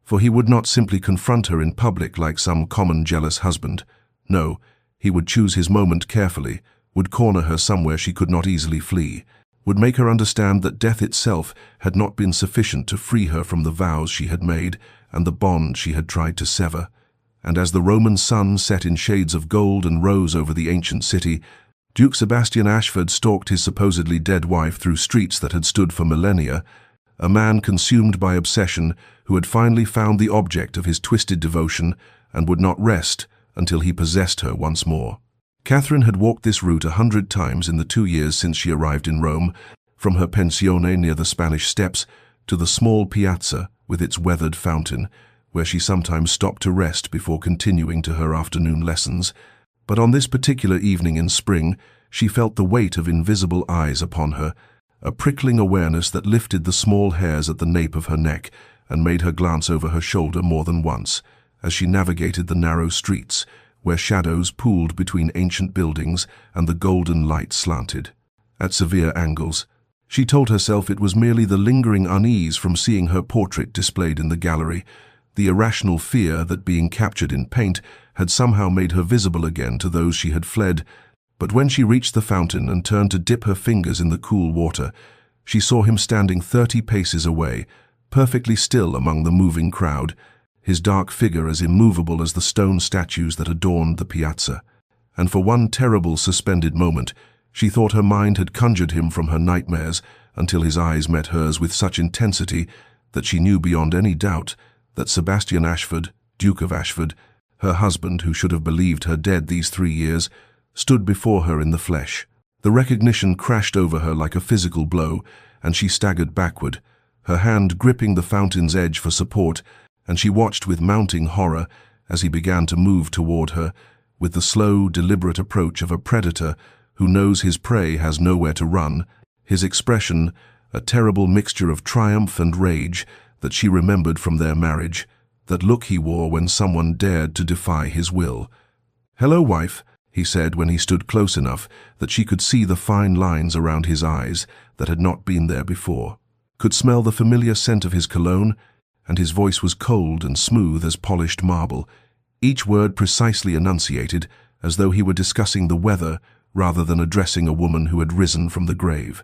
for he would not simply confront her in public like some common jealous husband. No, he would choose his moment carefully, would corner her somewhere she could not easily flee, would make her understand that death itself had not been sufficient to free her from the vows she had made and the bond she had tried to sever. And as the Roman sun set in shades of gold and rose over the ancient city, Duke Sebastian Ashford stalked his supposedly dead wife through streets that had stood for millennia, a man consumed by obsession who had finally found the object of his twisted devotion and would not rest until he possessed her once more. Catherine had walked this route 100 times in the 2 years since she arrived in Rome, from her pensione near the Spanish Steps to the small piazza with its weathered fountain, where she sometimes stopped to rest before continuing to her afternoon lessons. But on this particular evening in spring, she felt the weight of invisible eyes upon her, a prickling awareness that lifted the small hairs at the nape of her neck and made her glance over her shoulder more than once as she navigated the narrow streets, where shadows pooled between ancient buildings and the golden light slanted at severe angles. She told herself it was merely the lingering unease from seeing her portrait displayed in the gallery, the irrational fear that being captured in paint had somehow made her visible again to those she had fled. But when she reached the fountain and turned to dip her fingers in the cool water, she saw him standing 30 paces away, perfectly still among the moving crowd, his dark figure as immovable as the stone statues that adorned the piazza. And for one terrible suspended moment, she thought her mind had conjured him from her nightmares until his eyes met hers with such intensity that she knew beyond any doubt that Sebastian Ashford, Duke of Ashford, her husband who should have believed her dead these 3 years, stood before her in the flesh. The recognition crashed over her like a physical blow, and she staggered backward, her hand gripping the fountain's edge for support, and she watched with mounting horror as he began to move toward her, with the slow, deliberate approach of a predator who knows his prey has nowhere to run, his expression a terrible mixture of triumph and rage that she remembered from their marriage, that look he wore when someone dared to defy his will. "Hello, wife," he said when he stood close enough that she could see the fine lines around his eyes that had not been there before, could smell the familiar scent of his cologne, and his voice was cold and smooth as polished marble, each word precisely enunciated as though he were discussing the weather rather than addressing a woman who had risen from the grave.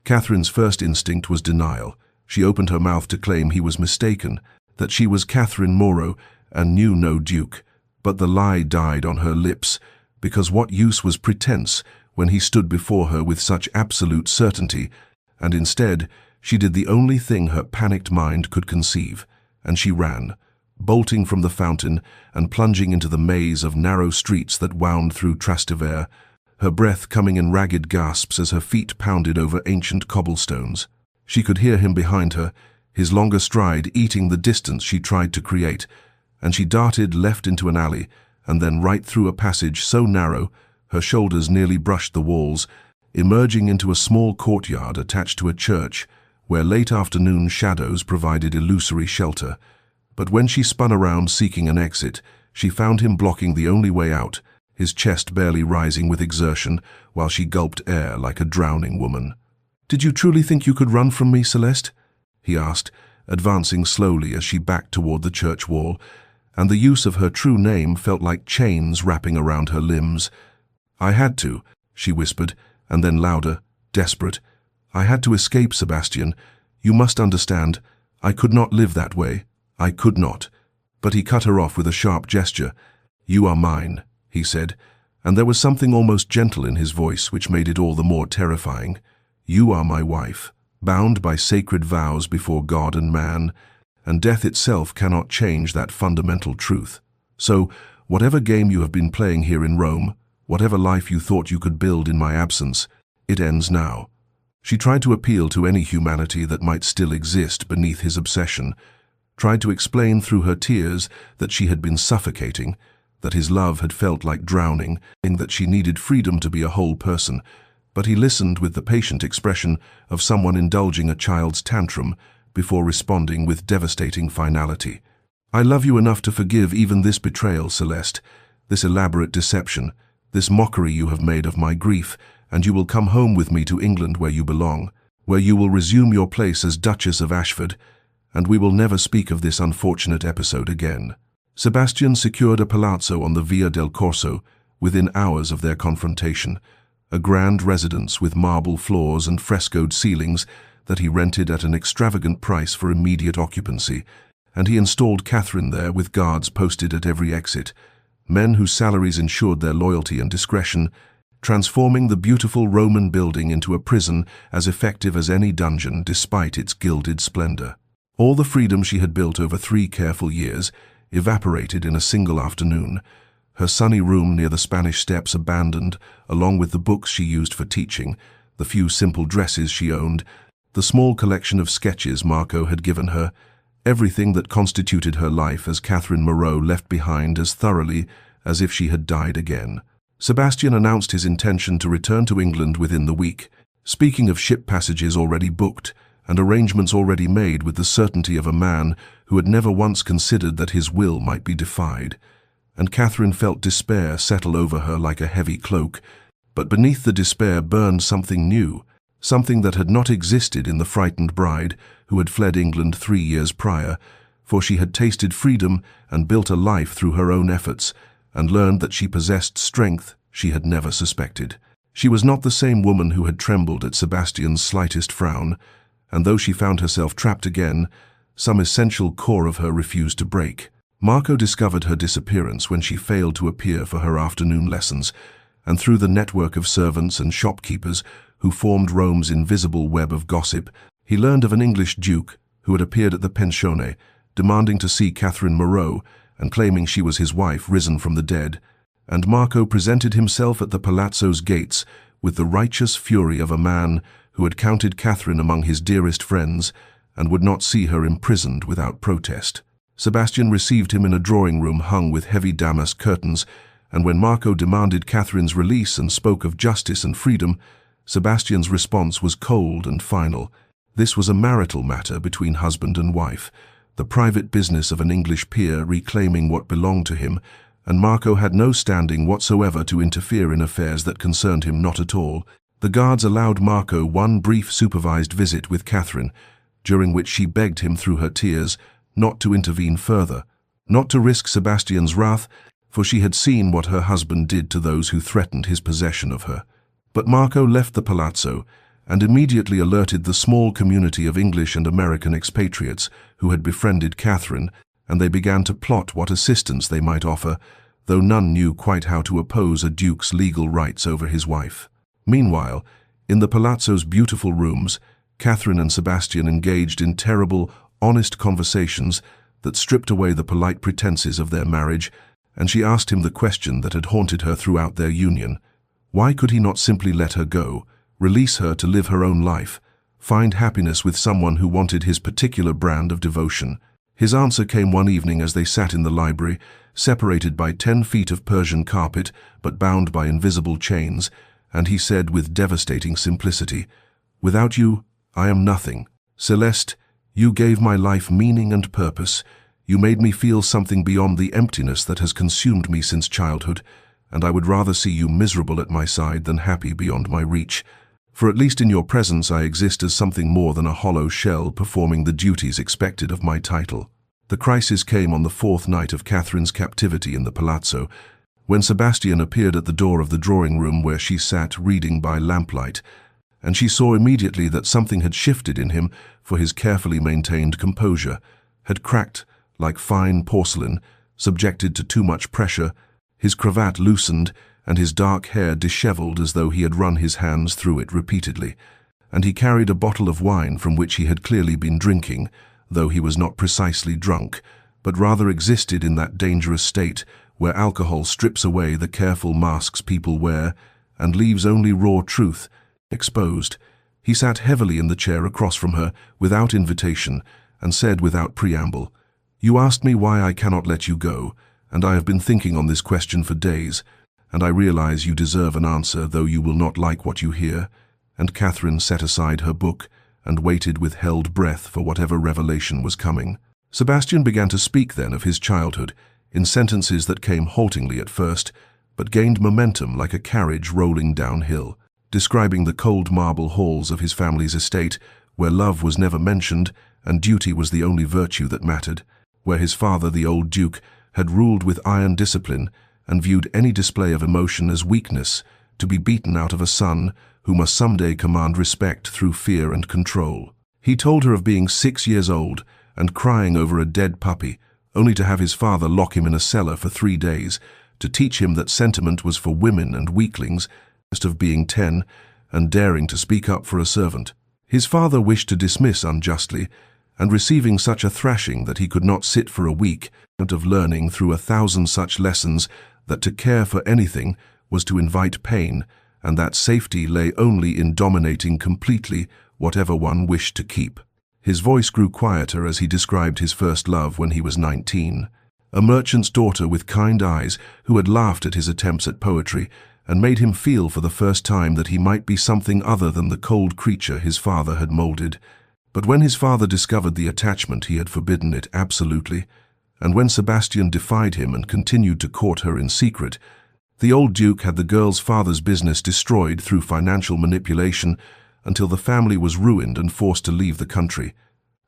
Catherine's first instinct was denial. She opened her mouth to claim he was mistaken, that she was Catherine Moreau and knew no duke. But the lie died on her lips, because what use was pretense when he stood before her with such absolute certainty, and instead she did the only thing her panicked mind could conceive, and she ran, bolting from the fountain and plunging into the maze of narrow streets that wound through Trastevere, her breath coming in ragged gasps as her feet pounded over ancient cobblestones. She could hear him behind her, his longer stride eating the distance she tried to create, and she darted left into an alley and then right through a passage so narrow her shoulders nearly brushed the walls, emerging into a small courtyard attached to a church where late afternoon shadows provided illusory shelter. But when she spun around seeking an exit, she found him blocking the only way out, his chest barely rising with exertion while she gulped air like a drowning woman. "Did you truly think you could run from me, Celeste?" he asked, advancing slowly as she backed toward the church wall, and the use of her true name felt like chains wrapping around her limbs. "I had to," she whispered, and then louder, desperate. "I had to escape, Sebastian. You must understand. I could not live that way. I could not." But he cut her off with a sharp gesture. "You are mine," he said, and there was something almost gentle in his voice which made it all the more terrifying. "You are my wife, bound by sacred vows before God and man, and death itself cannot change that fundamental truth. So, whatever game you have been playing here in Rome, whatever life you thought you could build in my absence, it ends now." She tried to appeal to any humanity that might still exist beneath his obsession, tried to explain through her tears that she had been suffocating, that his love had felt like drowning, and that she needed freedom to be a whole person, but he listened with the patient expression of someone indulging a child's tantrum before responding with devastating finality. "I love you enough to forgive even this betrayal, Celeste, this elaborate deception, this mockery you have made of my grief, and you will come home with me to England where you belong, where you will resume your place as Duchess of Ashford, and we will never speak of this unfortunate episode again." Sebastian secured a palazzo on the Via del Corso within hours of their confrontation, a grand residence with marble floors and frescoed ceilings that he rented at an extravagant price for immediate occupancy, and he installed Catherine there with guards posted at every exit, men whose salaries ensured their loyalty and discretion, transforming the beautiful Roman building into a prison as effective as any dungeon despite its gilded splendor. All the freedom she had built over 3 careful years evaporated in a single afternoon, her sunny room near the Spanish Steps abandoned, along with the books she used for teaching, the few simple dresses she owned, the small collection of sketches Marco had given her, everything that constituted her life as Catherine Moreau left behind as thoroughly as if she had died again. Sebastian announced his intention to return to England within the week, speaking of ship passages already booked and arrangements already made with the certainty of a man who had never once considered that his will might be defied. And Catherine felt despair settle over her like a heavy cloak, but beneath the despair burned something new, something that had not existed in the frightened bride who had fled England 3 years prior, for she had tasted freedom and built a life through her own efforts, and learned that she possessed strength she had never suspected. She was not the same woman who had trembled at Sebastian's slightest frown, and though she found herself trapped again, some essential core of her refused to break. Marco discovered her disappearance when she failed to appear for her afternoon lessons, and through the network of servants and shopkeepers who formed Rome's invisible web of gossip, he learned of an English duke who had appeared at the pensione, demanding to see Catherine Moreau and claiming she was his wife risen from the dead, and Marco presented himself at the palazzo's gates with the righteous fury of a man who had counted Catherine among his dearest friends and would not see her imprisoned without protest. Sebastian received him in a drawing room hung with heavy damask curtains, and when Marco demanded Catherine's release and spoke of justice and freedom, Sebastian's response was cold and final. This was a marital matter between husband and wife, the private business of an English peer reclaiming what belonged to him, and Marco had no standing whatsoever to interfere in affairs that concerned him not at all. The guards allowed Marco one brief supervised visit with Catherine, during which she begged him through her tears not to intervene further, not to risk Sebastian's wrath, for she had seen what her husband did to those who threatened his possession of her. But Marco left the palazzo and immediately alerted the small community of English and American expatriates who had befriended Catherine, and they began to plot what assistance they might offer, though none knew quite how to oppose a duke's legal rights over his wife. Meanwhile, in the palazzo's beautiful rooms, Catherine and Sebastian engaged in terrible, honest conversations that stripped away the polite pretenses of their marriage, and she asked him the question that had haunted her throughout their union. Why could he not simply let her go, release her to live her own life, find happiness with someone who wanted his particular brand of devotion? His answer came one evening as they sat in the library, separated by 10 feet of Persian carpet but bound by invisible chains, and he said with devastating simplicity, "Without you, I am nothing. Celeste, you gave my life meaning and purpose. You made me feel something beyond the emptiness that has consumed me since childhood, and I would rather see you miserable at my side than happy beyond my reach. For at least in your presence I exist as something more than a hollow shell performing the duties expected of my title." The crisis came on the 4th night of Catherine's captivity in the palazzo, when Sebastian appeared at the door of the drawing room where she sat reading by lamplight, and she saw immediately that something had shifted in him, for his carefully maintained composure had cracked like fine porcelain, subjected to too much pressure, his cravat loosened, and his dark hair disheveled as though he had run his hands through it repeatedly, and he carried a bottle of wine from which he had clearly been drinking, though he was not precisely drunk, but rather existed in that dangerous state where alcohol strips away the careful masks people wear and leaves only raw truth exposed. He sat heavily in the chair across from her, without invitation, and said without preamble, "You asked me why I cannot let you go, and I have been thinking on this question for days, and I realize you deserve an answer, though you will not like what you hear." And Catherine set aside her book and waited with held breath for whatever revelation was coming. Sebastian began to speak then of his childhood, in sentences that came haltingly at first, but gained momentum like a carriage rolling downhill, describing the cold marble halls of his family's estate, where love was never mentioned and duty was the only virtue that mattered, where his father, the old duke, had ruled with iron discipline and viewed any display of emotion as weakness, to be beaten out of a son who must someday command respect through fear and control. He told her of being 6 years old and crying over a dead puppy, only to have his father lock him in a cellar for 3 days, to teach him that sentiment was for women and weaklings, instead of being 10 and daring to speak up for a servant. His father wished to dismiss unjustly, and receiving such a thrashing that he could not sit for a week, of learning through 1,000 such lessons that to care for anything was to invite pain, and that safety lay only in dominating completely whatever one wished to keep. His voice grew quieter as he described his first love when he was 19. a merchant's daughter with kind eyes who had laughed at his attempts at poetry and made him feel for the first time that he might be something other than the cold creature his father had molded. But when his father discovered the attachment, he had forbidden it absolutely, and when Sebastian defied him and continued to court her in secret, the old duke had the girl's father's business destroyed through financial manipulation until the family was ruined and forced to leave the country,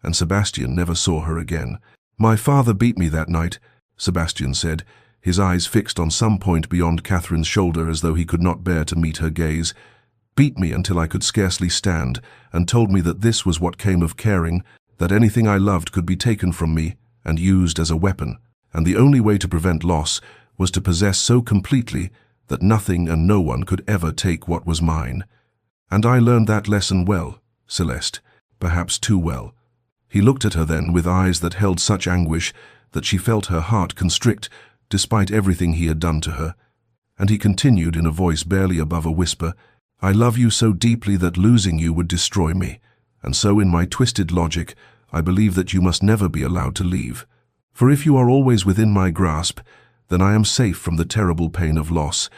and Sebastian never saw her again. "My father beat me that night," Sebastian said, his eyes fixed on some point beyond Catherine's shoulder as though he could not bear to meet her gaze. "Beat me until I could scarcely stand, and told me that this was what came of caring, that anything I loved could be taken from me and used as a weapon, and the only way to prevent loss was to possess so completely that nothing and no one could ever take what was mine. And I learned that lesson well, Celeste, perhaps too well." He looked at her then with eyes that held such anguish that she felt her heart constrict despite everything he had done to her, and he continued in a voice barely above a whisper, "I love you so deeply that losing you would destroy me, and so in my twisted logic I believe that you must never be allowed to leave. For if you are always within my grasp, then I am safe from the terrible pain of loss,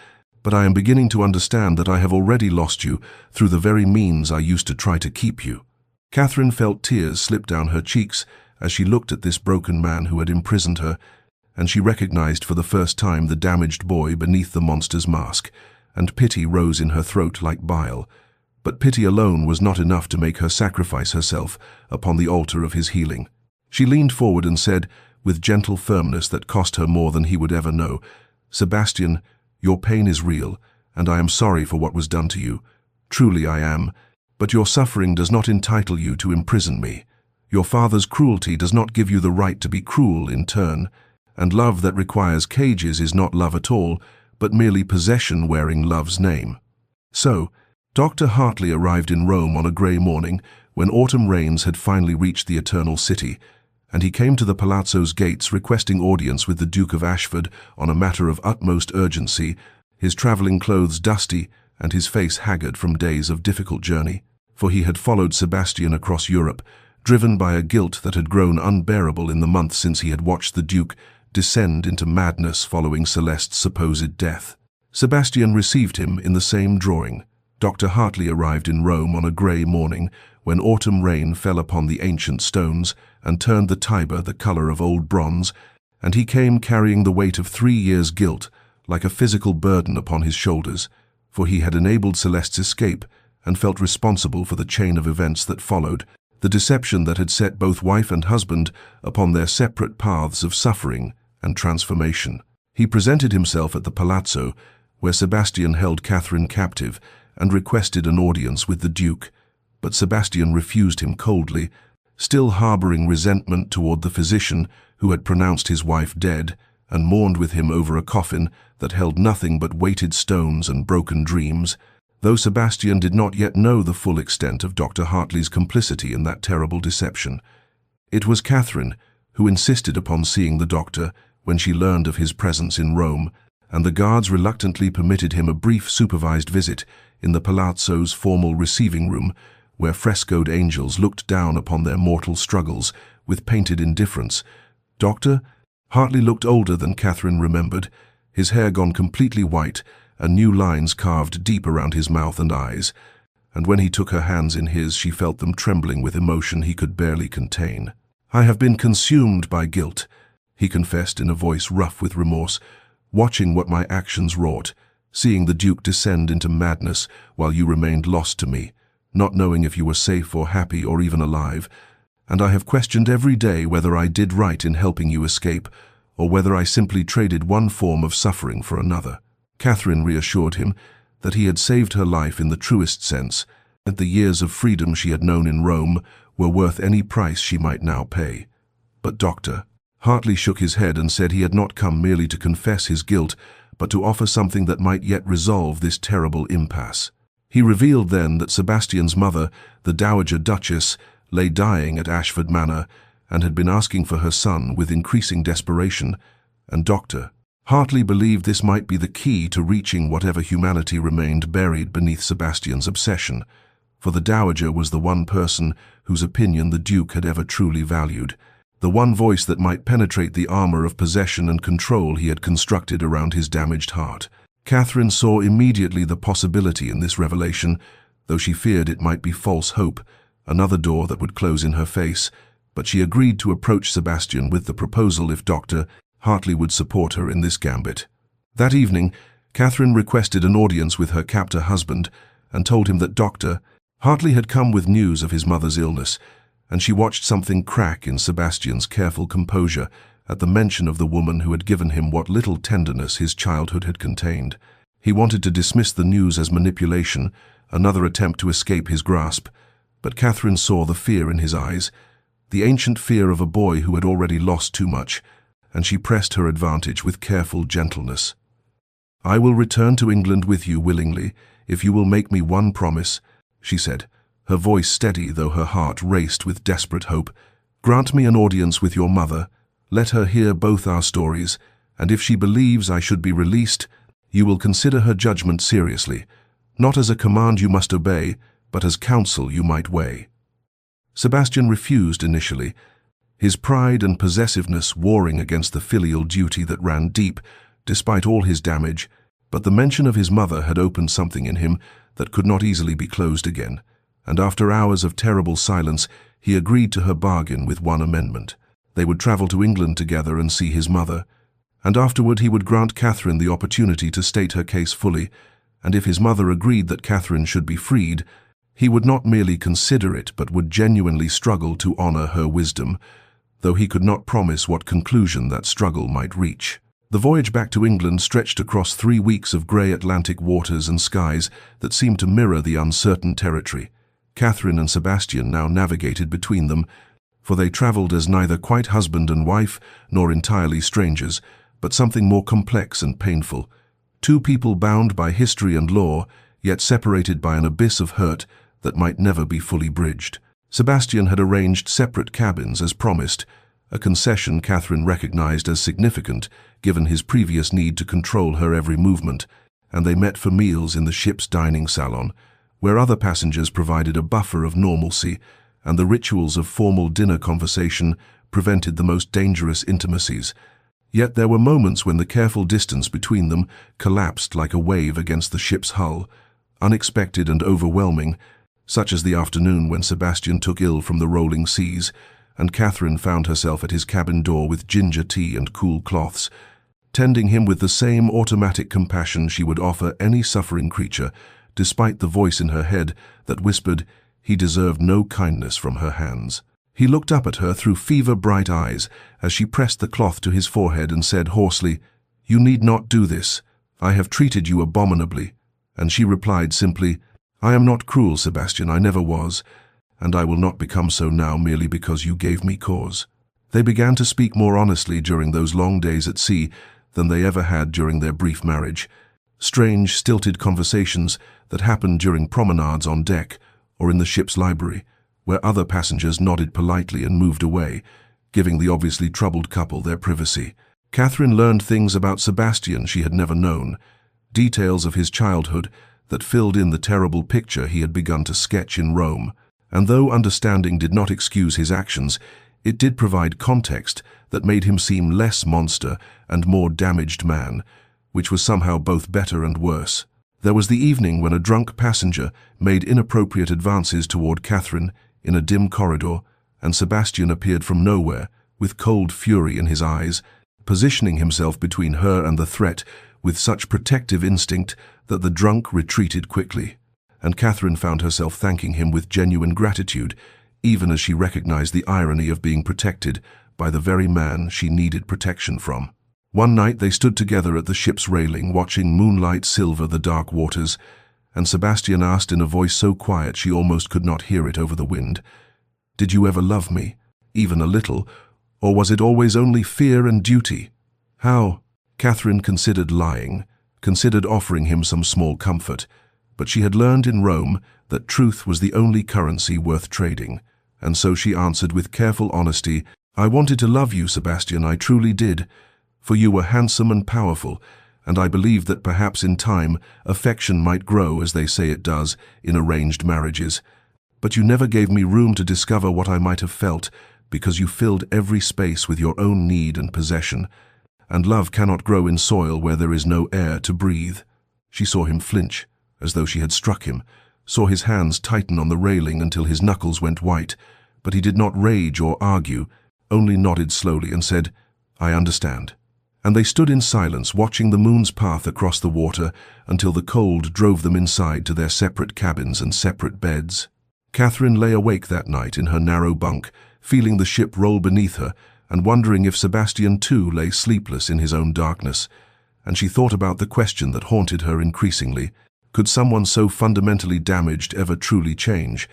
but I am beginning to understand that I have already lost you through the very means I used to try to keep you." Catherine felt tears slip down her cheeks as she looked at this broken man who had imprisoned her, and she recognized for the first time the damaged boy beneath the monster's mask, and pity rose in her throat like bile. But pity alone was not enough to make her sacrifice herself upon the altar of his healing. She leaned forward and said, with gentle firmness that cost her more than he would ever know, "Sebastian, your pain is real, and I am sorry for what was done to you. Truly I am. But your suffering does not entitle you to imprison me. Your father's cruelty does not give you the right to be cruel in turn, and love that requires cages is not love at all, but merely possession wearing love's name." So, Dr. Hartley arrived in Rome on a grey morning when autumn rains had finally reached the Eternal City, and he came to the palazzo's gates requesting audience with the Duke of Ashford on a matter of utmost urgency, his travelling clothes dusty and his face haggard from days of difficult journey, for he had followed Sebastian across Europe, driven by a guilt that had grown unbearable in the months since he had watched the Duke descend into madness following Celeste's supposed death. Sebastian received him in the same drawing. Dr. Hartley arrived in Rome on a grey morning when autumn rain fell upon the ancient stones and turned the Tiber the colour of old bronze, and he came carrying the weight of 3 years' guilt like a physical burden upon his shoulders, for he had enabled Celeste's escape and felt responsible for the chain of events that followed, the deception that had set both wife and husband upon their separate paths of suffering and transformation. He presented himself at the palazzo, where Sebastian held Catherine captive, and requested an audience with the Duke, but Sebastian refused him coldly, still harbouring resentment toward the physician who had pronounced his wife dead and mourned with him over a coffin that held nothing but weighted stones and broken dreams, though Sebastian did not yet know the full extent of Dr. Hartley's complicity in that terrible deception. It was Catherine who insisted upon seeing the doctor when she learned of his presence in Rome, and the guards reluctantly permitted him a brief supervised visit in the palazzo's formal receiving room, where frescoed angels looked down upon their mortal struggles with painted indifference. Dr. Hartley looked older than Catherine remembered, his hair gone completely white and new lines carved deep around his mouth and eyes, and when he took her hands in his she felt them trembling with emotion he could barely contain. "I have been consumed by guilt," he confessed in a voice rough with remorse, "watching what my actions wrought, seeing the Duke descend into madness while you remained lost to me, not knowing if you were safe or happy or even alive, and I have questioned every day whether I did right in helping you escape, or whether I simply traded one form of suffering for another." Catherine reassured him that he had saved her life in the truest sense, that the years of freedom she had known in Rome were worth any price she might now pay. But Dr. Hartley shook his head and said he had not come merely to confess his guilt, but to offer something that might yet resolve this terrible impasse. He revealed then that Sebastian's mother, the Dowager Duchess, lay dying at Ashford Manor and had been asking for her son with increasing desperation, and Dr. Hartley believed this might be the key to reaching whatever humanity remained buried beneath Sebastian's obsession, for the Dowager was the one person whose opinion the Duke had ever truly valued, the one voice that might penetrate the armor of possession and control he had constructed around his damaged heart. Catherine saw immediately the possibility in this revelation, though she feared it might be false hope, another door that would close in her face, but she agreed to approach Sebastian with the proposal if Dr. Hartley would support her in this gambit. That evening, Catherine requested an audience with her captor husband and told him that Dr. Hartley had come with news of his mother's illness, and she watched something crack in Sebastian's careful composure at the mention of the woman who had given him what little tenderness his childhood had contained. He wanted to dismiss the news as manipulation, another attempt to escape his grasp, but Catherine saw the fear in his eyes, the ancient fear of a boy who had already lost too much, and she pressed her advantage with careful gentleness. "I will return to England with you willingly, if you will make me one promise," she said, her voice steady though her heart raced with desperate hope. "Grant me an audience with your mother, let her hear both our stories, and if she believes I should be released, you will consider her judgment seriously, not as a command you must obey, but as counsel you might weigh." Sebastian refused initially, his pride and possessiveness warring against the filial duty that ran deep, despite all his damage, but the mention of his mother had opened something in him that could not easily be closed again, and after hours of terrible silence, he agreed to her bargain with one amendment. They would travel to England together and see his mother, and afterward he would grant Catherine the opportunity to state her case fully, and if his mother agreed that Catherine should be freed, he would not merely consider it but would genuinely struggle to honor her wisdom, though he could not promise what conclusion that struggle might reach. The voyage back to England stretched across 3 weeks of grey Atlantic waters and skies that seemed to mirror the uncertain territory. Catherine and Sebastian now navigated between them, for they travelled as neither quite husband and wife nor entirely strangers, but something more complex and painful. Two people bound by history and law, yet separated by an abyss of hurt that might never be fully bridged. Sebastian had arranged separate cabins as promised, a concession Catherine recognized as significant given his previous need to control her every movement, and they met for meals in the ship's dining salon, where other passengers provided a buffer of normalcy, and the rituals of formal dinner conversation prevented the most dangerous intimacies. Yet there were moments when the careful distance between them collapsed like a wave against the ship's hull, unexpected and overwhelming, such as the afternoon when Sebastian took ill from the rolling seas, and Catherine found herself at his cabin door with ginger tea and cool cloths, tending him with the same automatic compassion she would offer any suffering creature, despite the voice in her head that whispered he deserved no kindness from her hands. He looked up at her through fever-bright eyes as she pressed the cloth to his forehead and said hoarsely, "You need not do this. I have treated you abominably." And she replied simply, "I am not cruel, Sebastian, I never was, and I will not become so now merely because you gave me cause." They began to speak more honestly during those long days at sea than they ever had during their brief marriage. Strange, stilted conversations that happened during promenades on deck or in the ship's library, where other passengers nodded politely and moved away, giving the obviously troubled couple their privacy. Catherine learned things about Sebastian she had never known, details of his childhood that filled in the terrible picture he had begun to sketch in Rome, and though understanding did not excuse his actions, it did provide context that made him seem less monster and more damaged man, which was somehow both better and worse. There was the evening when a drunk passenger made inappropriate advances toward Catherine in a dim corridor, and Sebastian appeared from nowhere, with cold fury in his eyes, positioning himself between her and the threat with such protective instinct that the drunk retreated quickly, and Catherine found herself thanking him with genuine gratitude, even as she recognized the irony of being protected by the very man she needed protection from. One night they stood together at the ship's railing, watching moonlight silver the dark waters, and Sebastian asked in a voice so quiet she almost could not hear it over the wind, "Did you ever love me, even a little, or was it always only fear and duty?" "How?" Catherine considered lying, considered offering him some small comfort, but she had learned in Rome that truth was the only currency worth trading, and so she answered with careful honesty, "I wanted to love you, Sebastian, I truly did, for you were handsome and powerful, and I believed that perhaps in time affection might grow as they say it does in arranged marriages. But you never gave me room to discover what I might have felt, because you filled every space with your own need and possession, and love cannot grow in soil where there is no air to breathe. She saw him flinch, as though she had struck him, saw his hands tighten on the railing until his knuckles went white, but he did not rage or argue, only nodded slowly and said, "I understand." And they stood in silence, watching the moon's path across the water until the cold drove them inside to their separate cabins and separate beds. Catherine lay awake that night in her narrow bunk, feeling the ship roll beneath her and wondering if Sebastian too lay sleepless in his own darkness. And she thought about the question that haunted her increasingly. Could someone so fundamentally damaged ever truly change?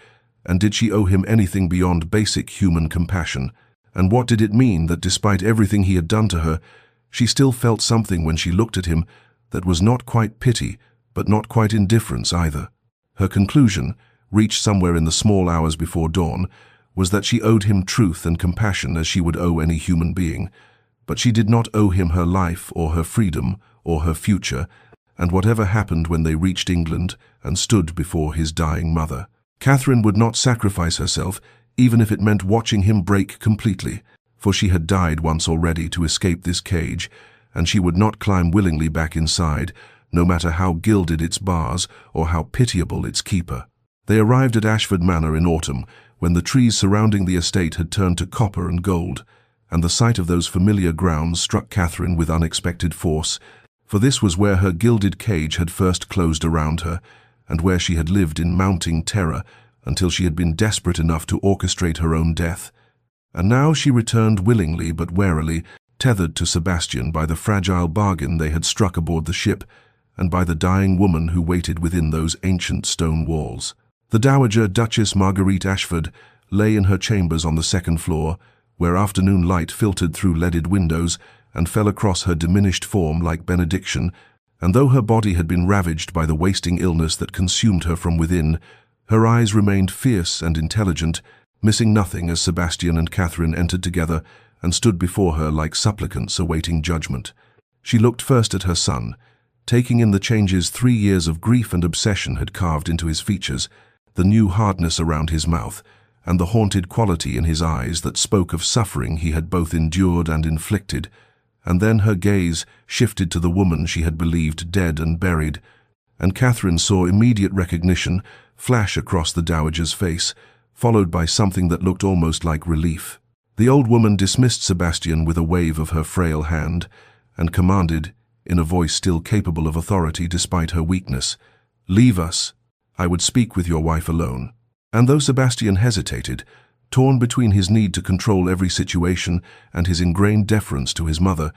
And did she owe him anything beyond basic human compassion? And what did it mean that despite everything he had done to her, she still felt something when she looked at him that was not quite pity, but not quite indifference either? Her conclusion, reached somewhere in the small hours before dawn, was that she owed him truth and compassion as she would owe any human being. But she did not owe him her life or her freedom or her future, and whatever happened when they reached England and stood before his dying mother, Catherine would not sacrifice herself, even if it meant watching him break completely, for she had died once already to escape this cage, and she would not climb willingly back inside, no matter how gilded its bars or how pitiable its keeper. They arrived at Ashford Manor in autumn, when the trees surrounding the estate had turned to copper and gold, and the sight of those familiar grounds struck Catherine with unexpected force, for this was where her gilded cage had first closed around her, and where she had lived in mounting terror until she had been desperate enough to orchestrate her own death. And now she returned willingly but warily, tethered to Sebastian by the fragile bargain they had struck aboard the ship, and by the dying woman who waited within those ancient stone walls. The Dowager Duchess Marguerite Ashford lay in her chambers on the second floor, where afternoon light filtered through leaded windows and fell across her diminished form like benediction, and though her body had been ravaged by the wasting illness that consumed her from within, her eyes remained fierce and intelligent, missing nothing as Sebastian and Catherine entered together and stood before her like supplicants awaiting judgment. She looked first at her son, taking in the changes 3 years of grief and obsession had carved into his features, the new hardness around his mouth, and the haunted quality in his eyes that spoke of suffering he had both endured and inflicted. And then her gaze shifted to the woman she had believed dead and buried, and Catherine saw immediate recognition flash across the dowager's face, followed by something that looked almost like relief. The old woman dismissed Sebastian with a wave of her frail hand, and commanded, in a voice still capable of authority despite her weakness, "Leave us. I would speak with your wife alone." And though Sebastian hesitated, torn between his need to control every situation and his ingrained deference to his mother,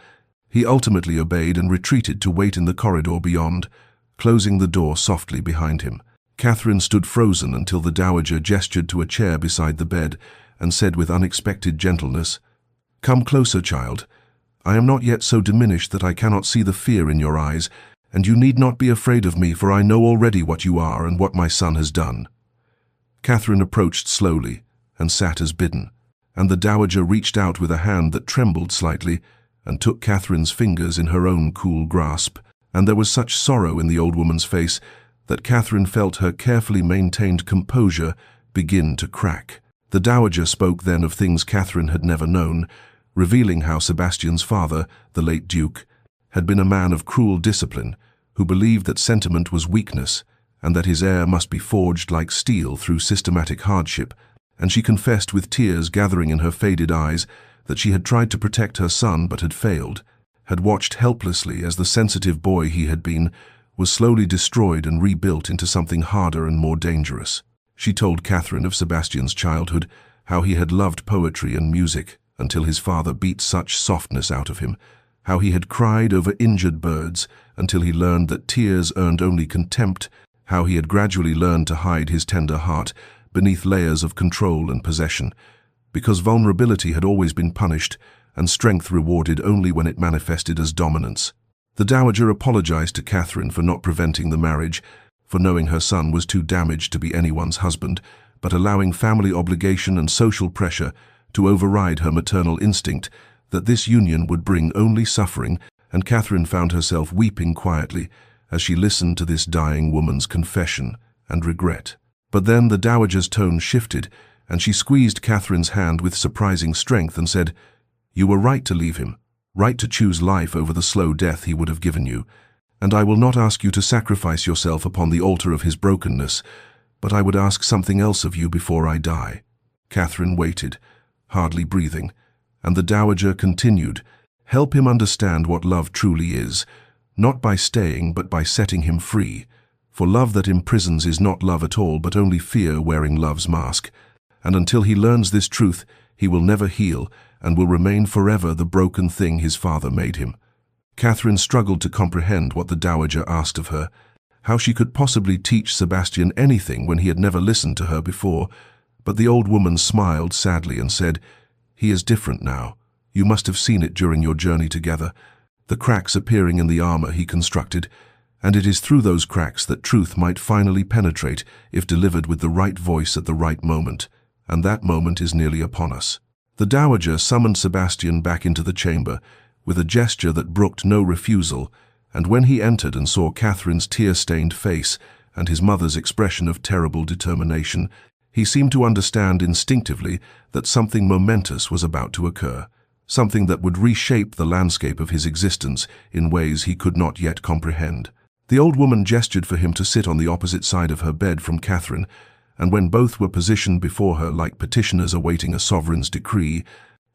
he ultimately obeyed and retreated to wait in the corridor beyond, closing the door softly behind him. Catherine stood frozen until the dowager gestured to a chair beside the bed and said with unexpected gentleness, "Come closer, child. I am not yet so diminished that I cannot see the fear in your eyes, and you need not be afraid of me, for I know already what you are and what my son has done." Catherine approached slowly and sat as bidden, and the dowager reached out with a hand that trembled slightly and took Catherine's fingers in her own cool grasp, and there was such sorrow in the old woman's face that Catherine felt her carefully maintained composure begin to crack. The dowager spoke then of things Catherine had never known, revealing how Sebastian's father, the late Duke, had been a man of cruel discipline, who believed that sentiment was weakness, and that his heir must be forged like steel through systematic hardship, and she confessed with tears gathering in her faded eyes that she had tried to protect her son but had failed, had watched helplessly as the sensitive boy he had been was slowly destroyed and rebuilt into something harder and more dangerous. She told Catherine of Sebastian's childhood, how he had loved poetry and music until his father beat such softness out of him, how he had cried over injured birds until he learned that tears earned only contempt, how he had gradually learned to hide his tender heart beneath layers of control and possession, because vulnerability had always been punished and strength rewarded only when it manifested as dominance. The dowager apologized to Catherine for not preventing the marriage, for knowing her son was too damaged to be anyone's husband, but allowing family obligation and social pressure to override her maternal instinct that this union would bring only suffering, and Catherine found herself weeping quietly as she listened to this dying woman's confession and regret. But then the dowager's tone shifted, and she squeezed Catherine's hand with surprising strength and said, "You were right to leave him, right to choose life over the slow death he would have given you, and I will not ask you to sacrifice yourself upon the altar of his brokenness, but I would ask something else of you before I die." Catherine waited, hardly breathing, and the dowager continued, "Help him understand what love truly is, not by staying but by setting him free. For love that imprisons is not love at all, but only fear wearing love's mask. And until he learns this truth, he will never heal and will remain forever the broken thing his father made him." Catherine struggled to comprehend what the dowager asked of her, how she could possibly teach Sebastian anything when he had never listened to her before, but the old woman smiled sadly and said, "He is different now. You must have seen it during your journey together, the cracks appearing in the armor he constructed, and it is through those cracks that truth might finally penetrate if delivered with the right voice at the right moment, and that moment is nearly upon us." The dowager summoned Sebastian back into the chamber with a gesture that brooked no refusal, and when he entered and saw Catherine's tear-stained face and his mother's expression of terrible determination, he seemed to understand instinctively that something momentous was about to occur, something that would reshape the landscape of his existence in ways he could not yet comprehend. The old woman gestured for him to sit on the opposite side of her bed from Catherine, and when both were positioned before her like petitioners awaiting a sovereign's decree,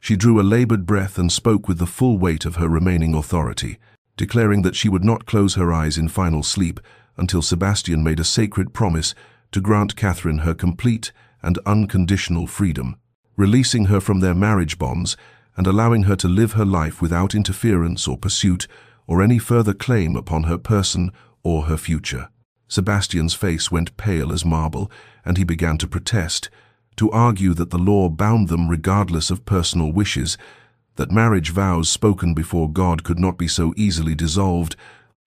she drew a labored breath and spoke with the full weight of her remaining authority, declaring that she would not close her eyes in final sleep until Sebastian made a sacred promise to grant Catherine her complete and unconditional freedom, releasing her from their marriage bonds and allowing her to live her life without interference or pursuit or any further claim upon her person or her future. Sebastian's face went pale as marble, and he began to protest, to argue that the law bound them regardless of personal wishes, that marriage vows spoken before God could not be so easily dissolved,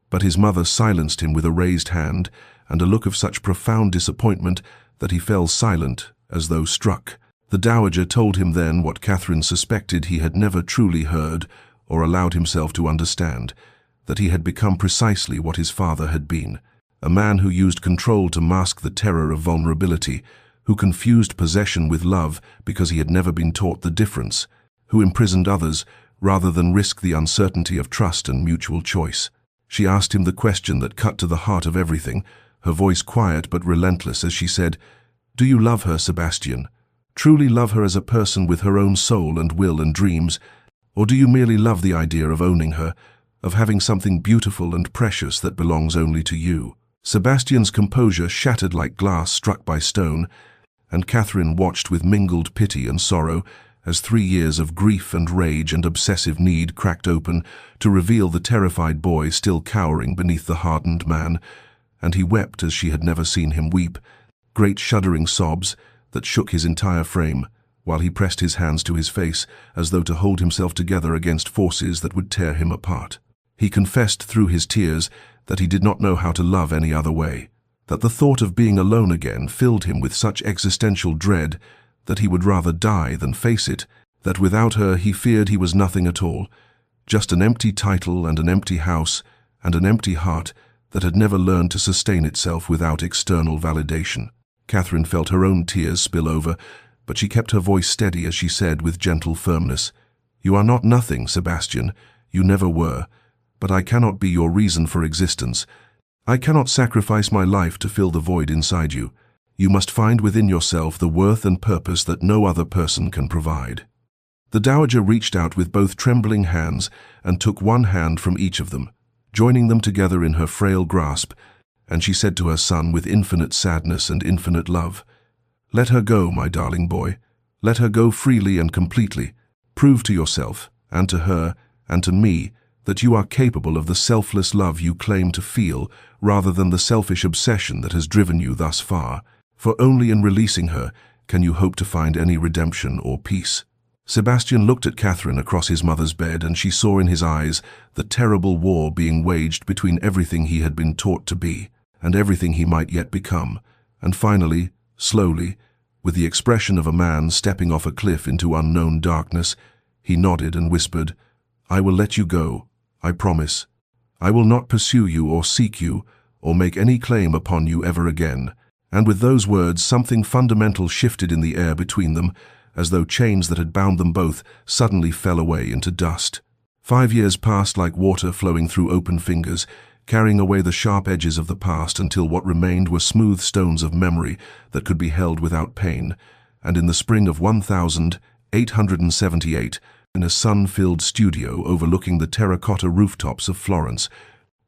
but his mother silenced him with a raised hand and a look of such profound disappointment that he fell silent as though struck. The dowager told him then what Catherine suspected he had never truly heard or allowed himself to understand, that he had become precisely what his father had been, a man who used control to mask the terror of vulnerability, who confused possession with love because he had never been taught the difference, who imprisoned others rather than risk the uncertainty of trust and mutual choice. She asked him the question that cut to the heart of everything, her voice quiet but relentless as she said, "Do you love her, Sebastian? Truly love her as a person with her own soul and will and dreams? Or do you merely love the idea of owning her, of having something beautiful and precious that belongs only to you?" Sebastian's composure shattered like glass struck by stone, and Catherine watched with mingled pity and sorrow as 3 years of grief and rage and obsessive need cracked open to reveal the terrified boy still cowering beneath the hardened man, and he wept as she had never seen him weep, great shuddering sobs that shook his entire frame, while he pressed his hands to his face as though to hold himself together against forces that would tear him apart. He confessed through his tears that he did not know how to love any other way, that the thought of being alone again filled him with such existential dread that he would rather die than face it, that without her he feared he was nothing at all, just an empty title and an empty house and an empty heart that had never learned to sustain itself without external validation. Catherine felt her own tears spill over, but she kept her voice steady as she said with gentle firmness, "You are not nothing, Sebastian, you never were, but I cannot be your reason for existence. I cannot sacrifice my life to fill the void inside you. You must find within yourself the worth and purpose that no other person can provide." The dowager reached out with both trembling hands and took one hand from each of them, joining them together in her frail grasp, and she said to her son with infinite sadness and infinite love, "Let her go, my darling boy. Let her go freely and completely. Prove to yourself, and to her, and to me, that you are capable of the selfless love you claim to feel rather than the selfish obsession that has driven you thus far, for only in releasing her can you hope to find any redemption or peace." Sebastian looked at Catherine across his mother's bed, and she saw in his eyes the terrible war being waged between everything he had been taught to be and everything he might yet become, and finally, slowly, with the expression of a man stepping off a cliff into unknown darkness, he nodded and whispered, "I will let you go, I promise. I will not pursue you or seek you or make any claim upon you ever again, And with those words, something fundamental shifted in the air between them, as though chains that had bound them both suddenly fell away into dust. 5 years passed like water flowing through open fingers, carrying away the sharp edges of the past until what remained were smooth stones of memory that could be held without pain. And in the spring of 1878, in a sun-filled studio overlooking the terracotta rooftops of Florence,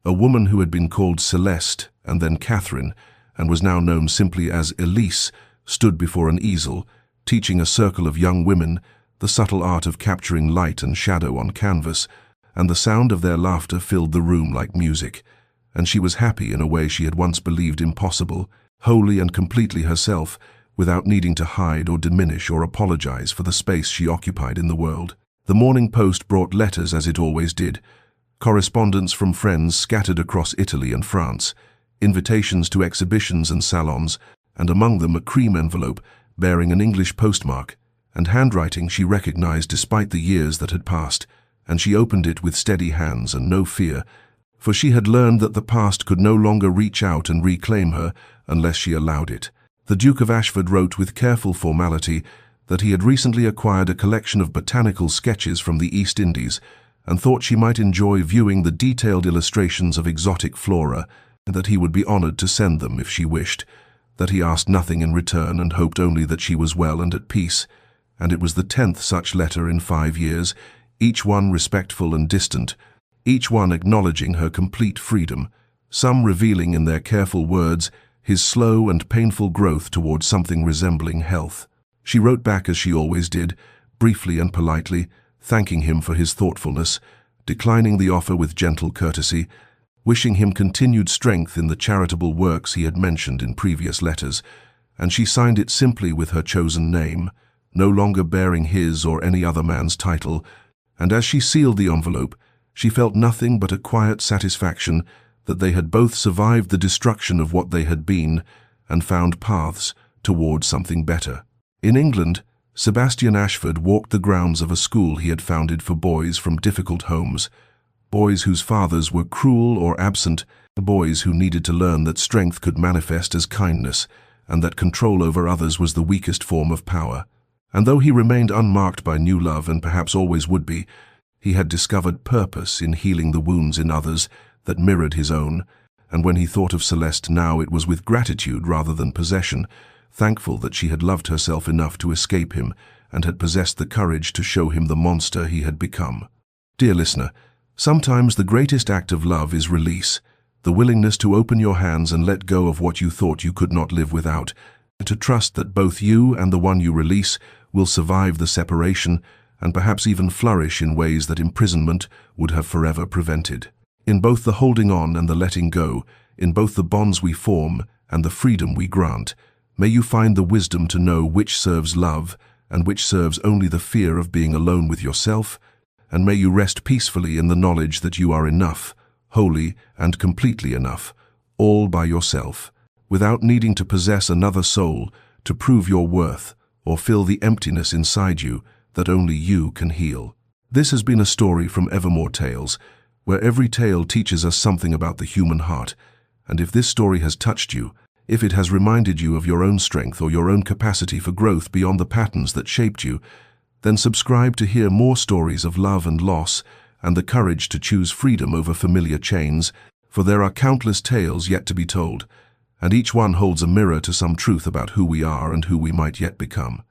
a woman who had been called Celeste and then Catherine, and was now known simply as Elise, stood before an easel, teaching a circle of young women the subtle art of capturing light and shadow on canvas, and the sound of their laughter filled the room like music. And she was happy in a way she had once believed impossible, wholly and completely herself, without needing to hide or diminish or apologize for the space she occupied in the world. The Morning Post brought letters as it always did, correspondence from friends scattered across Italy and France, invitations to exhibitions and salons, and among them a cream envelope bearing an English postmark, and handwriting she recognized despite the years that had passed, and she opened it with steady hands and no fear, for she had learned that the past could no longer reach out and reclaim her unless she allowed it. The Duke of Ashford wrote with careful formality that he had recently acquired a collection of botanical sketches from the East Indies and thought she might enjoy viewing the detailed illustrations of exotic flora, and that he would be honored to send them if she wished, that he asked nothing in return and hoped only that she was well and at peace. And it was the 10th such letter in 5 years, each one respectful and distant, each one acknowledging her complete freedom, some revealing in their careful words his slow and painful growth towards something resembling health. She wrote back as she always did, briefly and politely, thanking him for his thoughtfulness, declining the offer with gentle courtesy, wishing him continued strength in the charitable works he had mentioned in previous letters, and she signed it simply with her chosen name, no longer bearing his or any other man's title, and as she sealed the envelope, she felt nothing but a quiet satisfaction that they had both survived the destruction of what they had been and found paths toward something better. In England, Sebastian Ashford walked the grounds of a school he had founded for boys from difficult homes, boys whose fathers were cruel or absent, boys who needed to learn that strength could manifest as kindness and that control over others was the weakest form of power. And though he remained unmarked by new love and perhaps always would be, he had discovered purpose in healing the wounds in others that mirrored his own, and when he thought of Celeste now it was with gratitude rather than possession, thankful that she had loved herself enough to escape him and had possessed the courage to show him the monster he had become. Dear listener, sometimes the greatest act of love is release, the willingness to open your hands and let go of what you thought you could not live without, and to trust that both you and the one you release will survive the separation and perhaps even flourish in ways that imprisonment would have forever prevented. In both the holding on and the letting go, in both the bonds we form and the freedom we grant, may you find the wisdom to know which serves love and which serves only the fear of being alone with yourself, and may you rest peacefully in the knowledge that you are enough, wholly and completely enough, all by yourself, without needing to possess another soul to prove your worth or fill the emptiness inside you that only you can heal. This has been a story from Evermore Tales, where every tale teaches us something about the human heart, and if this story has touched you, if it has reminded you of your own strength or your own capacity for growth beyond the patterns that shaped you, then subscribe to hear more stories of love and loss and the courage to choose freedom over familiar chains, for there are countless tales yet to be told, and each one holds a mirror to some truth about who we are and who we might yet become.